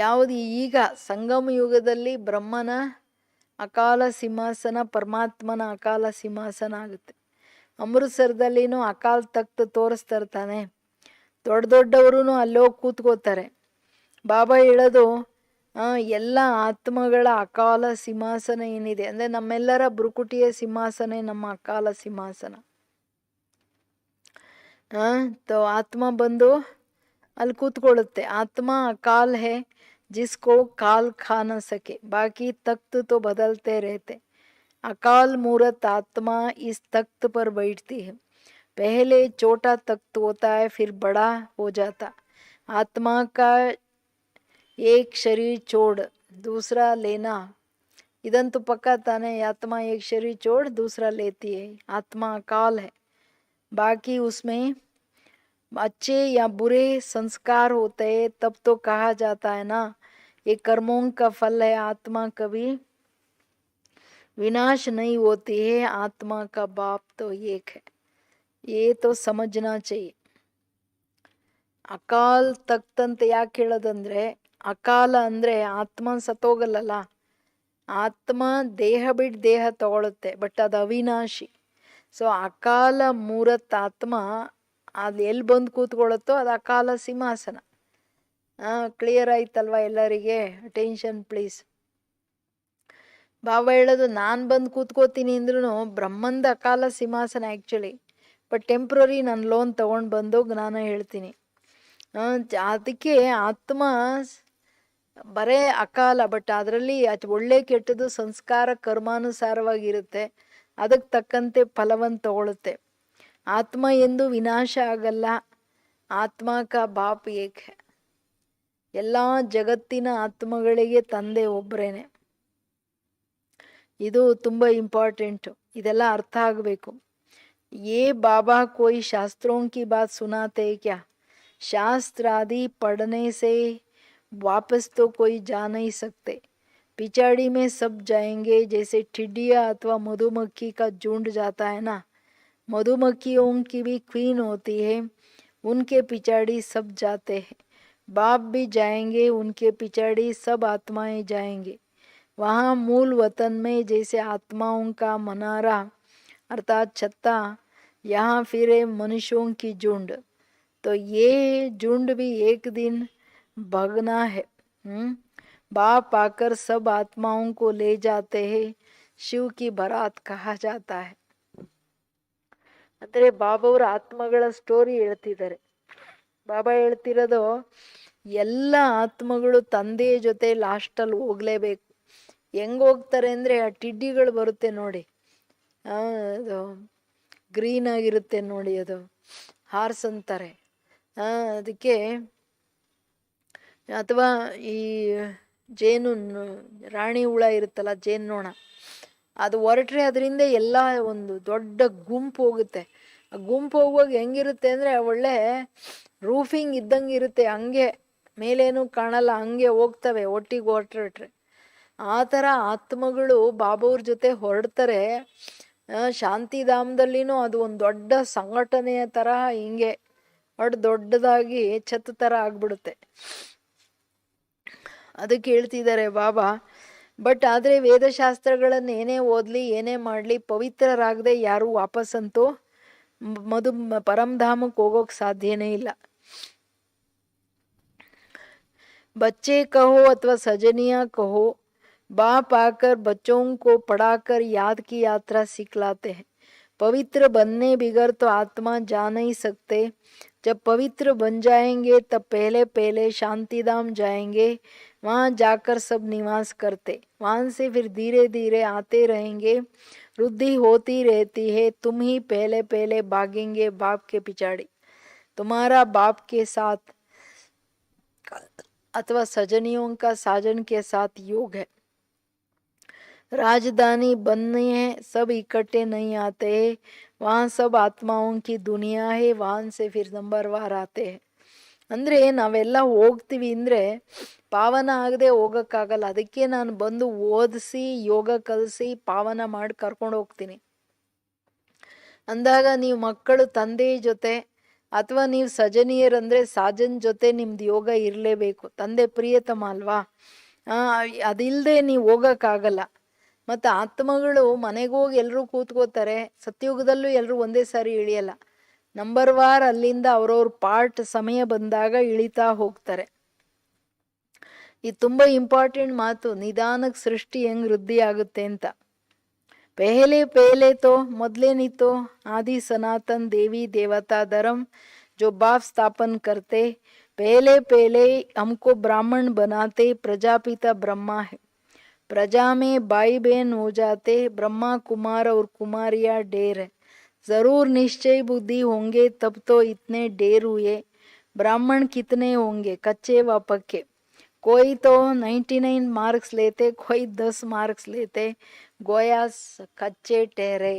ಯಾವುದು ಈಗ ಸಂಗಮ ಯುಗದಲ್ಲಿ ಬ್ರಹ್ಮನ ಅಕಾಲ ಸಿಂಹಾಸನ ಪರಮಾತ್ಮನ ಅಕಾಲ ಸಿಂಹಾಸನ ಆಗುತ್ತೆ. ಅಮೃತಸರದಲ್ಲಿನೂ ಅಕಾಲ್ ತಖ್ತ್ ತೋರಿಸ್ತಾ ಇರ್ತಾನೆ. ದೊಡ್ಡ ದೊಡ್ಡವರು ಅಲ್ಲೋಗಿ ಕೂತ್ಕೋತಾರೆ. ಬಾಬಾ ಹೇಳೋದು ಎಲ್ಲ ಆತ್ಮಗಳ ಅಕಾಲ ಸಿಂಹಾಸನ ಏನಿದೆ ಅಂದರೆ ನಮ್ಮೆಲ್ಲರ ಬೃಕುಟಿಯ ಸಿಂಹಾಸನ ನಮ್ಮ ಅಕಾಲ ಸಿಂಹಾಸನ. ತೋ ಆತ್ಮ ಬಂದು ಅಲ್ಲಿ ಕೂತ್ಕೊಳ್ಳುತ್ತೆ. ಆತ್ಮ ಅಕಾಲ್ ಹೇ जिसको काल खा न सके, बाकी तख्त तो बदलते रहते। अकाल मूर्त आत्मा इस तख्त पर बैठती है। पहले छोटा तख्त होता है, फिर बड़ा हो जाता। आत्मा का एक शरीर छोड़ दूसरा लेना, इदंतु पक्का ताने। आत्मा एक शरीर छोड़ दूसरा लेती है, आत्मा अकाल है। बाकी उसमें अच्छे या बुरे संस्कार होते हैं, तब तो कहा जाता है ना ये कर्मों का फल है। आत्मा कभी विनाश नहीं होती है, आत्मा का बाप तो एक है, ये तो समझना चाहिए। ಅಕಾಲ್ ತಖ್ತ್ ಅಂತ ಯಾಕೆ ಹೇಳೋದಂದ್ರೆ, ಅಕಾಲ ಅಂದರೆ ಆತ್ಮ ಸತ್ತೋಗಲ್ಲ, ಆತ್ಮ ದೇಹ ಬಿಟ್ಟು ದೇಹ ತಗೊಳುತ್ತೆ, ಬಟ್ ಅದು ಅವಿನಾಶಿ. ಸೊ ಅಕಾಲ ಮೂರತ್ ಆತ್ಮ ಅದು ಎಲ್ಲಿ ಬಂದು ಕೂತ್ಕೊಳ್ಳುತ್ತೋ ಅದು ಅಕಾಲ ಸಿಂಹಾಸನ. ಕ್ಲಿಯರ್ ಆಯ್ತಲ್ವಾ ಎಲ್ಲರಿಗೆ? Attention please. ಬಾಬಾ ಹೇಳೋದು ನಾನು ಬಂದು ಕೂತ್ಕೋತೀನಿ ಅಂದ್ರೂ ಬ್ರಹ್ಮಂದ ಅಕಾಲ ಸಿಂಹಾಸನ ಆ್ಯಕ್ಚುಲಿ, ಬಟ್ ಟೆಂಪ್ರರಿ ನಾನು ಲೋನ್ ತೊಗೊಂಡು ಬಂದು ಜ್ಞಾನ ಹೇಳ್ತೀನಿ. ಅದಕ್ಕೆ ಆತ್ಮ ಬರೇ ಅಕಾಲ, ಬಟ್ ಅದರಲ್ಲಿ ಒಳ್ಳೆ ಕೆಟ್ಟದ್ದು ಸಂಸ್ಕಾರ ಕರ್ಮಾನುಸಾರವಾಗಿರುತ್ತೆ, ಅದಕ್ಕೆ ತಕ್ಕಂತೆ ಫಲವನ್ನು ತಗೊಳುತ್ತೆ. ಆತ್ಮ ಎಂದು ವಿನಾಶ ಆಗಲ್ಲ, ಆತ್ಮ ಕಾ ಬಾಪ್ ಏಕ್ ಹೈ. ಎಲ್ಲ ಜಗತ್ತಿನ ಆತ್ಮಗಳಿಗೆ ತಂದೆ ಒಬ್ಬರೇನೆ. ಇದು ತುಂಬ ಇಂಪಾರ್ಟೆಂಟು, ಇದೆಲ್ಲ ಅರ್ಥ ಆಗಬೇಕು. ये बाबा कोई शास्त्रों की बात सुनाते क्या? शास्त्र आदि पढ़ने से वापस तो कोई जा नहीं सकते, पिछाड़ी में सब जाएंगे। जैसे टिड्डिया अथवा मधुमक्खी का झुंड जाता है ना, मधुमक्खियों की भी क्वीन होती है, उनके पिछाड़ी सब जाते हैं। बाप भी जाएंगे, उनके पिछाड़ी सब आत्माएं जाएंगे। वहाँ मूल वतन में जैसे आत्माओं का मनारा अर्थात छत्ता, यहाँ फिरे मनुष्यों की झुंड। तो ये झुंड भी एक दिन भगना है। बाप आकर सब आत्माओं को ले जाते हैं, शिव की बारात कहा जाता है। ಅಂದ್ರೆ ಬಾಬಾವ್ರ ಆತ್ಮಗಳ ಸ್ಟೋರಿ ಹೇಳ್ತಿದ್ದಾರೆ. ಬಾಬಾ ಹೇಳ್ತಿರೋದು ಎಲ್ಲ ಆತ್ಮಗಳು ತಂದೆಯ ಜೊತೆ ಲಾಸ್ಟಲ್ಲಿ ಹೋಗ್ಲೇಬೇಕು. ಹೆಂಗ್ ಹೋಗ್ತಾರೆ ಅಂದ್ರೆ ಆ ಟಿಡ್ಡಿಗಳು ಬರುತ್ತೆ ನೋಡಿ, ಅದು ಗ್ರೀನ್ ಆಗಿರುತ್ತೆ ನೋಡಿ, ಅದು ಹಾರ್ಸ್ ಅಂತಾರೆ. ಅದಕ್ಕೆ ಅಥವಾ ಈ ಜೇನು ರಾಣಿ ಹುಳ ಇರುತ್ತಲ್ಲ, ಜೇನ್ನೋಣ, ಅದು ಹೊರಟ್ರೆ ಅದರಿಂದ ಎಲ್ಲ ಒಂದು ದೊಡ್ಡ ಗುಂಪು ಹೋಗುತ್ತೆ. ಆ ಗುಂಪು ಹೋಗುವಾಗ ಹೆಂಗಿರುತ್ತೆ ಅಂದರೆ ಒಳ್ಳೆ ರೂಫಿಂಗ್ ಇದ್ದಂಗೆ ಇರುತ್ತೆ, ಹಂಗೆ ಮೇಲೇನೂ ಕಾಣಲ್ಲ, ಹಂಗೆ ಹೋಗ್ತವೆ ಒಟ್ಟಿಗೆ ಹೊರಟ್ರೆ. ಆ ಥರ ಆತ್ಮಗಳು ಬಾಬಾವ್ರ ಜೊತೆ ಹೊರಡ್ತಾರೆ. ಶಾಂತಿಧಾಮದಲ್ಲಿನೂ ಅದು ಒಂದು ದೊಡ್ಡ ಸಂಘಟನೆಯ ಥರ ಹಿಂಗೆ ದೊಡ್ಡದಾಗಿ ಛತ್ ಥರ ಆಗ್ಬಿಡುತ್ತೆ. ಅದಕ್ಕೆ ಹೇಳ್ತಿದ್ದಾರೆ ಬಾಬಾ. ಬಟ್ ಆದರೆ ವೇದಶಾಸ್ತ್ರಗಳನ್ನು ಏನೇ ಓದಲಿ ಏನೇ ಮಾಡಲಿ ಪವಿತ್ರರಾಗದೆ ಯಾರೂ ವಾಪಸ್ಸಂತೂ ಪರಂಧಾಮಕ್ಕೆ ಹೋಗೋಕೆ ಸಾಧ್ಯನೇ ಇಲ್ಲ. बच्चे कहो अथवा सजनिया कहो, बाप आकर बच्चों को पढ़ाकर याद की यात्रा सिखलाते हैं. पवित्र बनने बिगर तो आत्मा जा नहीं सकते. जब पवित्र बन जाएंगे तब पहले पहले शांतिधाम जाएंगे, वहाँ जाकर सब निवास करते. वहाँ से फिर धीरे धीरे आते रहेंगे. वृद्धि होती रहती है. तुम ही पहले पहले भागेंगे बाप के पिछाड़ी. तुम्हारा बाप के साथ अथवा सजनियों का साजन के साथ योग है. राजधानी बनने हैं, सब इकट्ठे नहीं आते हैं. वहाँ सब आत्माओं की दुनिया है. वहाँ से फिर नंबरवार आते हैं. ಅಂದರೆ ನಾವೆಲ್ಲ ಹೋಗ್ತೀವಿ ಅಂದರೆ ಪಾವನ ಆಗದೆ ಹೋಗೋಕ್ಕಾಗಲ್ಲ. ಅದಕ್ಕೆ ನಾನು ಬಂದು ಓದಿಸಿ ಯೋಗ ಕಲಿಸಿ ಪಾವನ ಮಾಡಿ ಕರ್ಕೊಂಡು ಹೋಗ್ತೀನಿ. ಅಂದಾಗ ನೀವು ಮಕ್ಕಳು ತಂದೆಯ ಜೊತೆ ಅಥವಾ ನೀವು ಸಜನೀಯರಂದರೆ ಸಾಜನ್ ಜೊತೆ ನಿಮ್ದು ಯೋಗ ಇರಲೇಬೇಕು. ತಂದೆ ಪ್ರಿಯತಮ ಅಲ್ವಾ, ಅದಿಲ್ಲದೆ ನೀವು ಹೋಗೋಕ್ಕಾಗಲ್ಲ. ಮತ್ತು ಆತ್ಮಗಳು ಮನೆಗೆ ಹೋಗಿ ಎಲ್ಲರೂ ಕೂತ್ಕೋತಾರೆ. ಸತ್ಯುಗದಲ್ಲೂ ಎಲ್ಲರೂ ಒಂದೇ ಸಾರಿ ಇಳಿಯಲ್ಲ. ನಂಬರ್ವಾರ್ ಅಲ್ಲಿಂದ ಅವ್ರವ್ರ ಪಾರ್ಟ್ ಸಮಯ ಬಂದಾಗ ಇಳಿತಾ ಹೋಗ್ತಾರೆ. ಇದು ತುಂಬ ಇಂಪಾರ್ಟೆಂಟ್ ಮಾತು. ನಿಧಾನಕ್ಕೆ ಸೃಷ್ಟಿ ಹೆಂಗೆ ವೃದ್ಧಿ ಆಗುತ್ತೆ ಅಂತ. पहले पहले तो ಮೊದಲೇನಿ तो आदि सनातन देवी देवता धर्म जो बाप स्थापन करते. पहले पहले हमको ब्राह्मण बनाते. प्रजापिता ब्रह्मा है. प्रजा में भाई बहन हो जाते. ब्रह्मा कुमार और कुमारियाँ ढेर है. जरूर निश्चय बुद्धि होंगे तब तो इतने ढेर हुए. ब्राह्मण कितने होंगे, कच्चे व पक्के. कोई तो 99 मार्क्स लेते, कोई 10 मार्क्स लेते. गोया कच्चे ठहरे.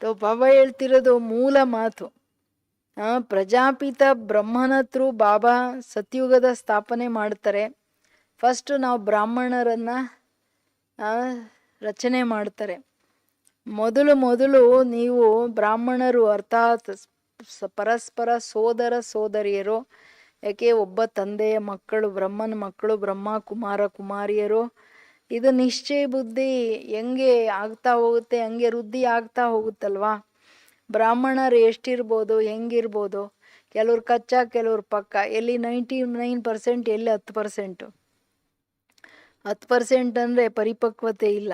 तो ಬಾಬಾ ಹೇಳ್ತಿರೋದು ಮೂಲ ಮಾತು. ಪ್ರಜಾಪಿತ ಬ್ರಹ್ಮನತ್ರು ಬಾಬಾ ಸತ್ಯುಗದ ಸ್ಥಾಪನೆ ಮಾಡ್ತಾರೆ. ಫಸ್ಟ್ ನಾವು ಬ್ರಾಹ್ಮಣರನ್ನ ರಚನೆ ಮಾಡ್ತಾರೆ. ಮೊದಲು ನೀವು ಬ್ರಾಹ್ಮಣರು ಅರ್ಥಾತ್ ಪರಸ್ಪರ ಸೋದರ ಸೋದರಿಯರು. ಯಾಕೆ ಒಬ್ಬ ತಂದೆಯ ಮಕ್ಕಳು, ಬ್ರಹ್ಮನ ಮಕ್ಕಳು, ಬ್ರಹ್ಮ ಕುಮಾರ ಕುಮಾರಿಯರು. ಇದು ನಿಶ್ಚಯ ಬುದ್ಧಿ ಹೆಂಗೆ ಆಗ್ತಾ ಹೋಗುತ್ತೆ ಹಂಗೆ ವೃದ್ಧಿ ಆಗ್ತಾ ಹೋಗುತ್ತಲ್ವಾ. ಬ್ರಾಹ್ಮಣರು ಎಷ್ಟಿರ್ಬೋದು, ಹೆಂಗಿರ್ಬೋದು, ಕೆಲವ್ರು ಕಚ್ಚಾ ಕೆಲವ್ರು ಪಕ್ಕ. ಎಲ್ಲಿ 99%, ಎಲ್ಲಿ 10%. 10% ಅಂದರೆ ಪರಿಪಕ್ವತೆ ಇಲ್ಲ.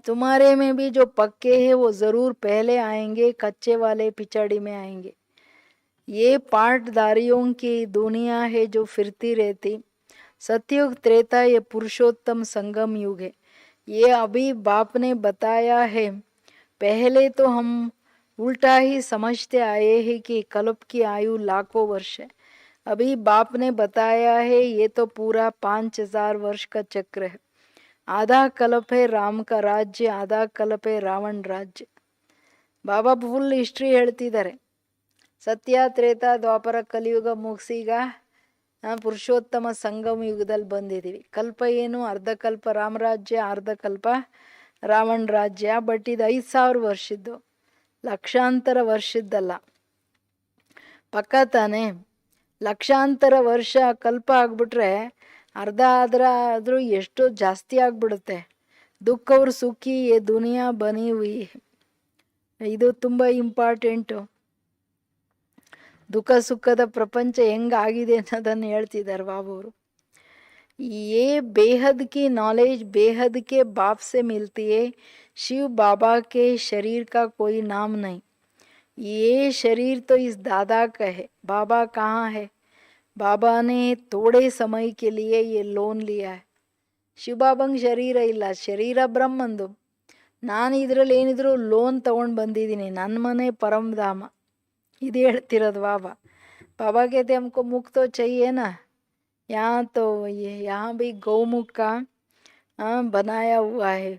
तुम्हारे में भी जो पक्के हैं वो ज़रूर पहले आएंगे, कच्चे वाले पिछाड़ी में आएंगे. ये पाठधारियों की दुनिया है जो फिरती रहती. सतयुग त्रेता ये पुरुषोत्तम संगम युग है. ये अभी बाप ने बताया है. पहले तो हम उल्टा ही समझते आए हैं कि कल्प की आयु लाखों वर्ष है. अभी बाप ने बताया है ये तो पूरा 5000 वर्ष का चक्र है. आधा कल्प है राम का राज्य, आधा कल्प है रावण राज्य. ಬಾಬಾ ಫುಲ್ ಹಿಸ್ಟ್ರಿ ಹೇಳ್ತಿದ್ದಾರೆ. ಸತ್ಯ ತ್ರೇತಾ ದ್ವಾಪರ ಕಲಿಯುಗ ಮುಗಿಸೀಗ ಪುರುಷೋತ್ತಮ ಸಂಗಮ ಯುಗದಲ್ಲಿ ಬಂದಿದ್ದೀವಿ. ಕಲ್ಪ ಏನು, ಅರ್ಧ ಕಲ್ಪ ರಾಮರಾಜ್ಯ, ಅರ್ಧ ಕಲ್ಪ ರಾವಣ ರಾಜ್ಯ. ಬಟ್ ಇದು 5000 ವರ್ಷದ್ದು, ಲಕ್ಷಾಂತರ ವರ್ಷದ್ದಲ್ಲ. ಪಕ್ಕ ತಾನೆ. ಲಕ್ಷಾಂತರ ವರ್ಷ ಕಲ್ಪ ಆಗ್ಬಿಟ್ರೆ ಅರ್ಧ ಆದರೂ ಎಷ್ಟೋ ಜಾಸ್ತಿ ಆಗ್ಬಿಡುತ್ತೆ. ದುಃಖ ಅವ್ರ ಸುಖಿ ಏ ದುನಿಯಾ ಬನಿ ಹುಯಿ. ಇದು ತುಂಬ ಇಂಪಾರ್ಟೆಂಟು. ದುಃಖ ಸುಖದ ಪ್ರಪಂಚ ಹೆಂಗಾಗಿದೆ ಅನ್ನೋದನ್ನು ಹೇಳ್ತಿದ್ದಾರೆ ಬಾಬುವರು. ये बेहद की नॉलेज बेहद के बाप से मिलती है. शिव बाबा के शरीर का कोई नाम नहीं. ये शरीर तो इस दादा का है. बाबा कहाँ है? बाबा ने थोड़े समय के लिए ये लोन लिया है. ಶಿವಬಾಬಂಗೆ ಶರೀರ ಇಲ್ಲ, ಶರೀರ ಬ್ರಹ್ಮಂದು. ನಾನು ಇದರಲ್ಲಿ ಏನಿದ್ರು ಲೋನ್ ತಗೊಂಡು ಬಂದಿದ್ದೀನಿ. ನನ್ನ ಮನೆ ಪರಮಧಾಮ. ಇದು ಹೇಳ್ತಿರೋದು ಬಾಬಾ. बाबा कहते हमको मुख तो चाहिए ना. यहाँ भी गौमुख का बनाया हुआ है.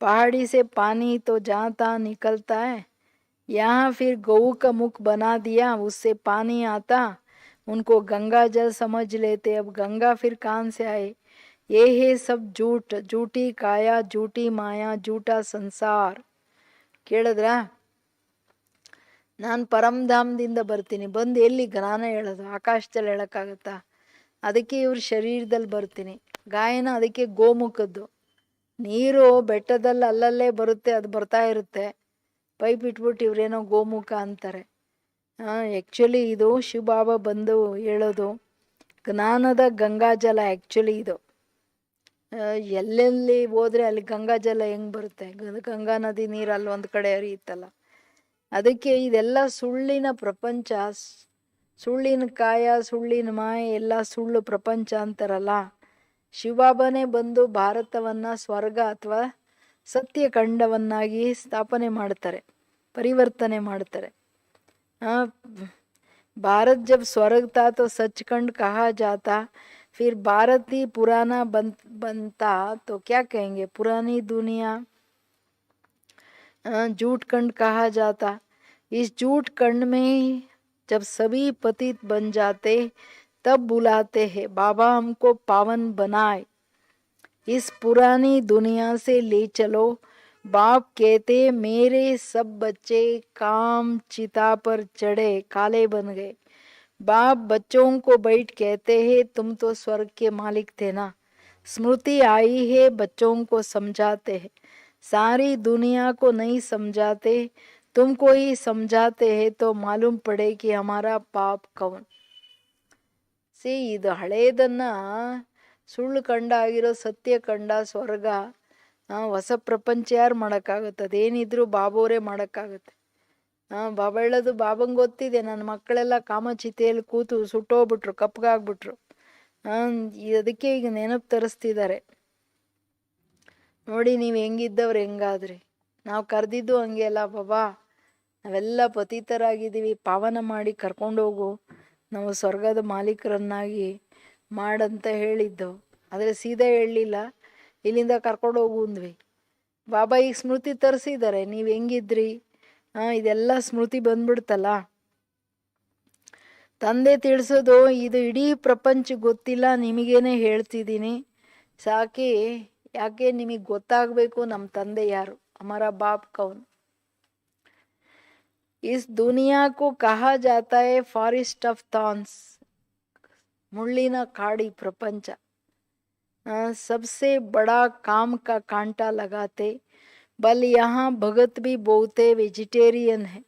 पहाड़ी से पानी तो जहाँ तहाँ निकलता है. यहाँ फिर गौ का मुख बना दिया, उससे पानी आता. उनको गंगा जल समझ लेते. अब गंगा फिर कहाँ से आए? ये है सब झूठ. झूठी काया, झूठी माया, झूठा संसार. ಕೇಳಿದ್ರಾ? ನಾನು ಪರಮಧಾಮದಿಂದ ಬರ್ತೀನಿ. ಬಂದು ಎಲ್ಲಿ ಜ್ಞಾನ ಹೇಳೋದು? ಆಕಾಶದಲ್ಲಿ ಹೇಳೋಕ್ಕಾಗತ್ತಾ? ಅದಕ್ಕೆ ಇವ್ರ ಶರೀರದಲ್ಲಿ ಬರ್ತೀನಿ. ಗಾಯನ ಅದಕ್ಕೆ ಗೋಮುಖದ್ದು. ನೀರು ಬೆಟ್ಟದಲ್ಲಿ ಅಲ್ಲಲ್ಲೇ ಬರುತ್ತೆ, ಅದು ಬರ್ತಾ ಇರುತ್ತೆ. ಪೈಪ್ ಇಟ್ಬಿಟ್ಟು ಇವ್ರೇನೋ ಗೋಮುಖ ಅಂತಾರೆ. ಆ್ಯಕ್ಚುಲಿ ಇದು ಶಿವಬಾಬಾ ಬಂದು ಹೇಳೋದು ಜ್ಞಾನದ ಗಂಗಾಜಲ. ಆ್ಯಕ್ಚುಲಿ ಇದು ಎಲ್ಲೆಲ್ಲಿ ಹೋದ್ರೆ ಅಲ್ಲಿ ಗಂಗಾಜಲ ಹೆಂಗೆ ಬರುತ್ತೆ? ಗಂಗಾ ನದಿ ನೀರು ಅಲ್ಲಿ ಒಂದು ಕಡೆ ಹರಿಯುತ್ತಲ್ಲ. ಅದಕ್ಕೆ ಇದೆಲ್ಲ ಸುಳ್ಳಿನ ಪ್ರಪಂಚ. ಸುಳ್ಳಿನ ಕಾಯ, ಸುಳ್ಳಿನ ಮಾಯ, ಎಲ್ಲ ಸುಳ್ಳು ಪ್ರಪಂಚ ಅಂತಾರಲ್ಲ. ಶಿವಬಾಬಾನೇ ಬಂದು ಭಾರತವನ್ನು ಸ್ವರ್ಗ ಅಥವಾ ಸತ್ಯಖಂಡವನ್ನಾಗಿ ಸ್ಥಾಪನೆ ಮಾಡ್ತಾರೆ, ಪರಿವರ್ತನೆ ಮಾಡ್ತಾರೆ. भारत जब स्वर्ग था तो सचखंड कहा जाता. फिर भारत ही पुराना बनता तो क्या कहेंगे? पुरानी दुनिया झूठ खंड कहा जाता. इस झूठ खंड में जब सभी पतित बन जाते तब बुलाते हैं बाबा हमको पावन बनाए. इस पुरानी दुनिया से ले चलो. बाप कहते मेरे सब बच्चे काम चिता पर चढ़े काले बन गए. बाप बच्चों को बैठ कहते हैं तुम तो स्वर्ग के मालिक थे ना. स्मृति आई है बच्चों को समझाते हैं. सारी दुनिया को नहीं समझाते, तुमको ही समझाते हैं तो मालूम पड़े कि हमारा पाप कौन. ಇದು ಹಳೇದನ್ನ ಸುಳ್ಳು ಕಂಡ ಆಗಿರೋ ಸತ್ಯ ಕಂಡ ಸ್ವರ್ಗ ಹೊಸ ಪ್ರಪಂಚ ಯಾರು ಮಾಡೋಕ್ಕಾಗುತ್ತೆ? ಅದೇನಿದ್ರು ಬಾಬೋರೇ ಮಾಡೋಕ್ಕಾಗುತ್ತೆ. ಬಾಬಾ ಹೇಳೋದು ಬಾಬಂಗೆ ಗೊತ್ತಿದೆ, ನನ್ನ ಮಕ್ಕಳೆಲ್ಲ ಕಾಮಚಿತೆಯಲ್ಲಿ ಕೂತು ಸುಟ್ಟೋಗ್ಬಿಟ್ರು, ಕಪ್ಪಗಾಗ್ಬಿಟ್ರು. ಅದಕ್ಕೆ ಈಗ ನೆನಪು ತರಿಸ್ತಿದ್ದಾರೆ. ನೋಡಿ ನೀವು ಹೆಂಗಿದ್ದವ್ರು ಹೆಂಗಾದ್ರಿ. ನಾವು ಕರೆದಿದ್ದು ಹಂಗೆ ಅಲ್ಲ ಬಾಬಾ. ನಾವೆಲ್ಲ ಪತಿತರಾಗಿದ್ದೀವಿ, ಪಾವನ ಮಾಡಿ ಕರ್ಕೊಂಡೋಗು, ನಾವು ಸ್ವರ್ಗದ ಮಾಲೀಕರನ್ನಾಗಿ ಮಾಡಂತ ಹೇಳಿದ್ದು. ಆದರೆ ಸೀದಾ ಹೇಳಲಿಲ್ಲ, ಇಲ್ಲಿಂದ ಕರ್ಕೊಂಡೋಗು ಅಂದ್ವಿ. ಬಾಬಾ ಈಗ ಸ್ಮೃತಿ ತರಿಸಿದ್ದಾರೆ, ನೀವು ಹೆಂಗಿದ್ರಿ, ಇದೆಲ್ಲ ಸ್ಮೃತಿ ಬಂದ್ಬಿಡ್ತಲ್ಲ. ತಂದೆ ತಿಳಿಸೋದು ಇದು ಇಡೀ ಪ್ರಪಂಚ ಗೊತ್ತಿಲ್ಲ, ನಿಮಗೇನೆ ಹೇಳ್ತಿದ್ದೀನಿ. ಯಾಕೆ ನಿಮಗೆ ಗೊತ್ತಾಗಬೇಕು ನಮ್ಮ ತಂದೆ ಯಾರು, ಹಮಾರಾ ಬಾಪ್ ಕೌನ್. इस दुनिया को कहा जाता है फॉरेस्ट ऑफ थॉर्न्स. मुಳ್ಳಿನ ಕಾಡಿ प्रपंच. सबसे बड़ा काम का कांटा लगाते. बल यहाँ भगत भी बहुत वेजिटेरियन है,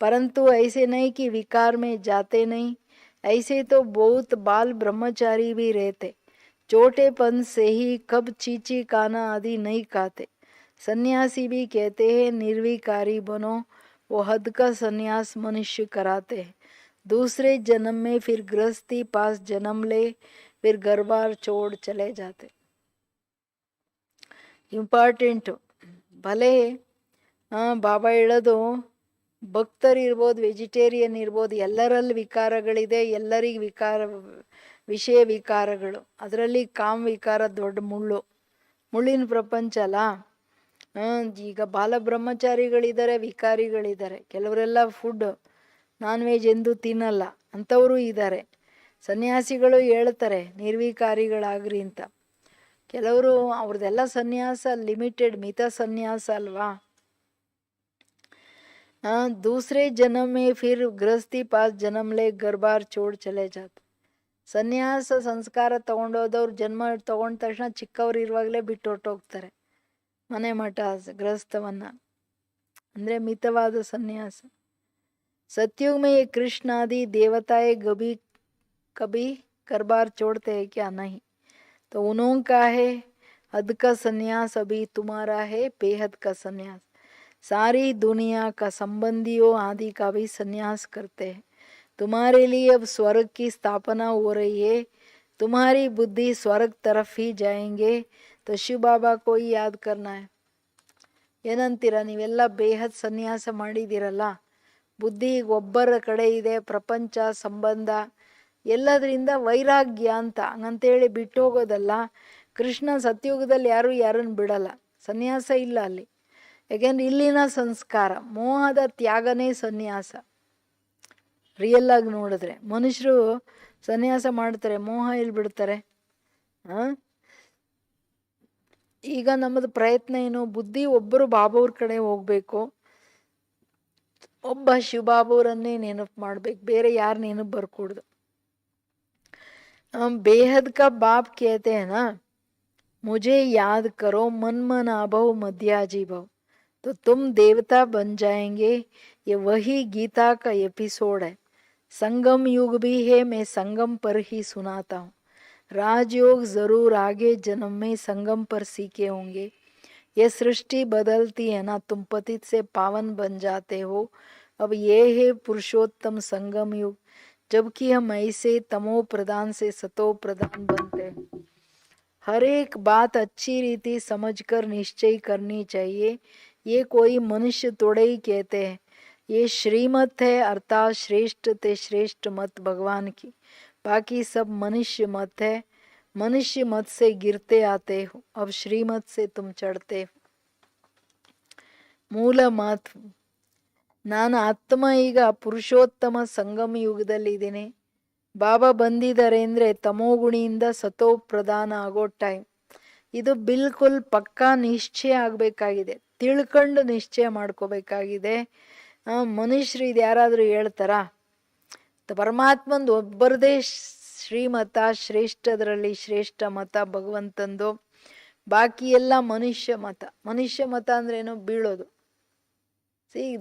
परंतु ऐसे नहीं कि विकार में जाते नहीं. ऐसे तो बहुत बाल ब्रह्मचारी भी रहते. छोटेपन से ही कब चीची खाना आदि नहीं खाते. सन्यासी भी कहते हैं निर्विकारी बनो. वो हद का सन्यास मनुष्य कराते हैं. दूसरे जन्म में फिर गृहस्थी पास जन्म ले, फिर घर बार छोड़ चले जाते. ಇಂಪಾರ್ಟೆಂಟು. ಭಲೆ ಬಾಬಾ ಹೇಳೋದು ಭಕ್ತರು ಇರ್ಬೋದು, ವೆಜಿಟೇರಿಯನ್ ಇರ್ಬೋದು, ಎಲ್ಲರಲ್ಲಿ ವಿಕಾರಗಳಿದೆ. ಎಲ್ಲರಿಗೆ ವಿಷಯ ವಿಕಾರಗಳು. ಅದರಲ್ಲಿ ಕಾಮ ವಿಕಾರ ದೊಡ್ಡ ಮುಳ್ಳಿನ ಪ್ರಪಂಚ ಅಲ್ಲ. ಈಗ ಬಾಲ ಬ್ರಹ್ಮಚಾರಿಗಳಿದ್ದಾರೆ, ವಿಕಾರಿಗಳಿದ್ದಾರೆ. ಕೆಲವರೆಲ್ಲ ಫುಡ್ ನಾನ್ ವೆಜ್ ಎಂದು ತಿನ್ನಲ್ಲ ಅಂಥವರು ಇದ್ದಾರೆ. ಸನ್ಯಾಸಿಗಳು ಹೇಳ್ತಾರೆ ನಿರ್ವಿಕಾರಿಗಳಾಗ್ರಿ ಅಂತ. ಕೆಲವರು ಅವ್ರದ್ದೆಲ್ಲ ಸನ್ಯಾಸ ಲಿಮಿಟೆಡ್, ಮಿತ ಸನ್ಯಾಸ ಅಲ್ವಾ. दूसरे जन्म में फिर गृहस्थी पास जन्म ले घर बार छोड़ चले जाते. ಸನ್ಯಾಸ ಸಂಸ್ಕಾರ ತಗೊಂಡೋದವ್ರು ಜನ್ಮ ತಗೊಂಡ ತಕ್ಷಣ ಚಿಕ್ಕವ್ರು ಇರುವಾಗಲೇ ಬಿಟ್ಟು ಹೊರ್ಟೋಗ್ತಾರೆ ಮನೆ ಮಠ ಗೃಹಸ್ಥವನ್ನ. ಅಂದರೆ ಮಿತವಾದ ಸನ್ಯಾಸ. सतयुग में ये कृष्ण आदि देवताएं कभी करबार छोड़ते हैं क्या? नहीं। तो उन्हों का है हद का सन्यास, अभी तुम्हारा है बेहद का सन्यास। सारी दुनिया का संबंधियों आदि का भी सन्यास करते हैं। तुम्हारे लिए अब स्वर्ग की स्थापना हो रही है, तुम्हारी बुद्धि स्वर्ग तरफ ही जाएंगे, तो शिव बाबा को ही याद करना है. ಏನಂತೀರ ನೀವೆಲ್ಲ ಬೇಹದ್ ಸನ್ಯಾಸ ಮಾಡಿದಿರಲ್ಲ, ಬುದ್ಧಿ ಒಬ್ಬರ ಕಡೆ ಇದೆ, ಪ್ರಪಂಚ ಸಂಬಂಧ ಎಲ್ಲದರಿಂದ ವೈರಾಗ್ಯ ಅಂತ ಹಂಗಂತೇಳಿ ಬಿಟ್ಟು ಹೋಗೋದಲ್ಲ. ಕೃಷ್ಣ ಸತ್ಯುಗದಲ್ಲಿ ಯಾರನ್ನು ಬಿಡಲ್ಲ, ಸನ್ಯಾಸ ಇಲ್ಲ ಅಲ್ಲಿ. ಯಾಕೆಂದ್ರೆ ಇಲ್ಲಿನ ಸಂಸ್ಕಾರ ಮೋಹದ ತ್ಯಾಗನೇ ಸನ್ಯಾಸ. ರಿಯಲ್ ಆಗಿ ನೋಡಿದ್ರೆ ಮನುಷ್ಯರು ಸನ್ಯಾಸ ಮಾಡ್ತಾರೆ, ಮೋಹ ಎಲ್ಲಿ ಬಿಡ್ತಾರೆ? ಈಗ ನಮ್ಮದು ಪ್ರಯತ್ನ ಏನು? ಬುದ್ಧಿ ಒಬ್ಬರು ಬಾಬಾವ್ರ ಕಡೆ ಹೋಗ್ಬೇಕು, ಒಬ್ಬ ಶಿವಬಾಬಾವ್ರನ್ನೇ ನೆನಪು ಮಾಡ್ಬೇಕು, ಬೇರೆ ಯಾರು ನೆನಪು ಬರ್ಕೂಡ್ದು. बेहद का बाप कहते हैं ना, मुझे याद करो मन मन आभव मध्याजी भव, तो तुम देवता बन जाएंगे. ये वही गीता का एपिसोड है. संगम युग भी है, मैं संगम पर ही सुनाता हूँ. राजयोग जरूर आगे जन्म में संगम पर सीखे होंगे. ये सृष्टि बदलती है ना, तुम पतित से पावन बन जाते हो. अब ये है पुरुषोत्तम संगम युग, जबकि हम ऐसे तमो प्रधान से सतो प्रधान बनते हैं. हर एक बात अच्छी रीति समझकर निश्चय करनी चाहिए. ये कोई मनुष्य थोड़े ही कहते हैं, ये श्रीमत है, अर्थात श्रेष्ठ ते श्रेष्ठ मत भगवान की. बाकी सब मनुष्य मत है. मनुष्य मत से गिरते आते हो, अब श्रीमत से तुम चढ़ते हो. ಮೂಲ ಮಾತು, ನಾನು ಆತ್ಮ ಈಗ ಪುರುಷೋತ್ತಮ ಸಂಗಮ ಯುಗದಲ್ಲಿದ್ದೀನಿ. ಬಾಬಾ ಬಂದಿದ್ದಾರೆ ಅಂದರೆ ತಮೋಗುಣಿಯಿಂದ ಸತೋ ಪ್ರಧಾನ ಆಗೋ ಟೈಮ್ ಇದು. ಬಿಲ್ಕುಲ್ ಪಕ್ಕಾ ನಿಶ್ಚಯ ಆಗಬೇಕಾಗಿದೆ, ತಿಳ್ಕೊಂಡು ನಿಶ್ಚಯ ಮಾಡ್ಕೋಬೇಕಾಗಿದೆ. ಮನುಷ್ಯರು ಇದು ಯಾರಾದರೂ ಹೇಳ್ತಾರಾ? ಪರಮಾತ್ಮಂದು ಒಬ್ಬರದೇ ಶ್ರೀಮತ, ಶ್ರೇಷ್ಠದರಲ್ಲಿ ಶ್ರೇಷ್ಠ ಮತ ಭಗವಂತಂದು, ಬಾಕಿ ಎಲ್ಲ ಮನುಷ್ಯ ಮತ. ಮನುಷ್ಯ ಮತ ಅಂದ್ರೇನು? ಬೀಳೋದು.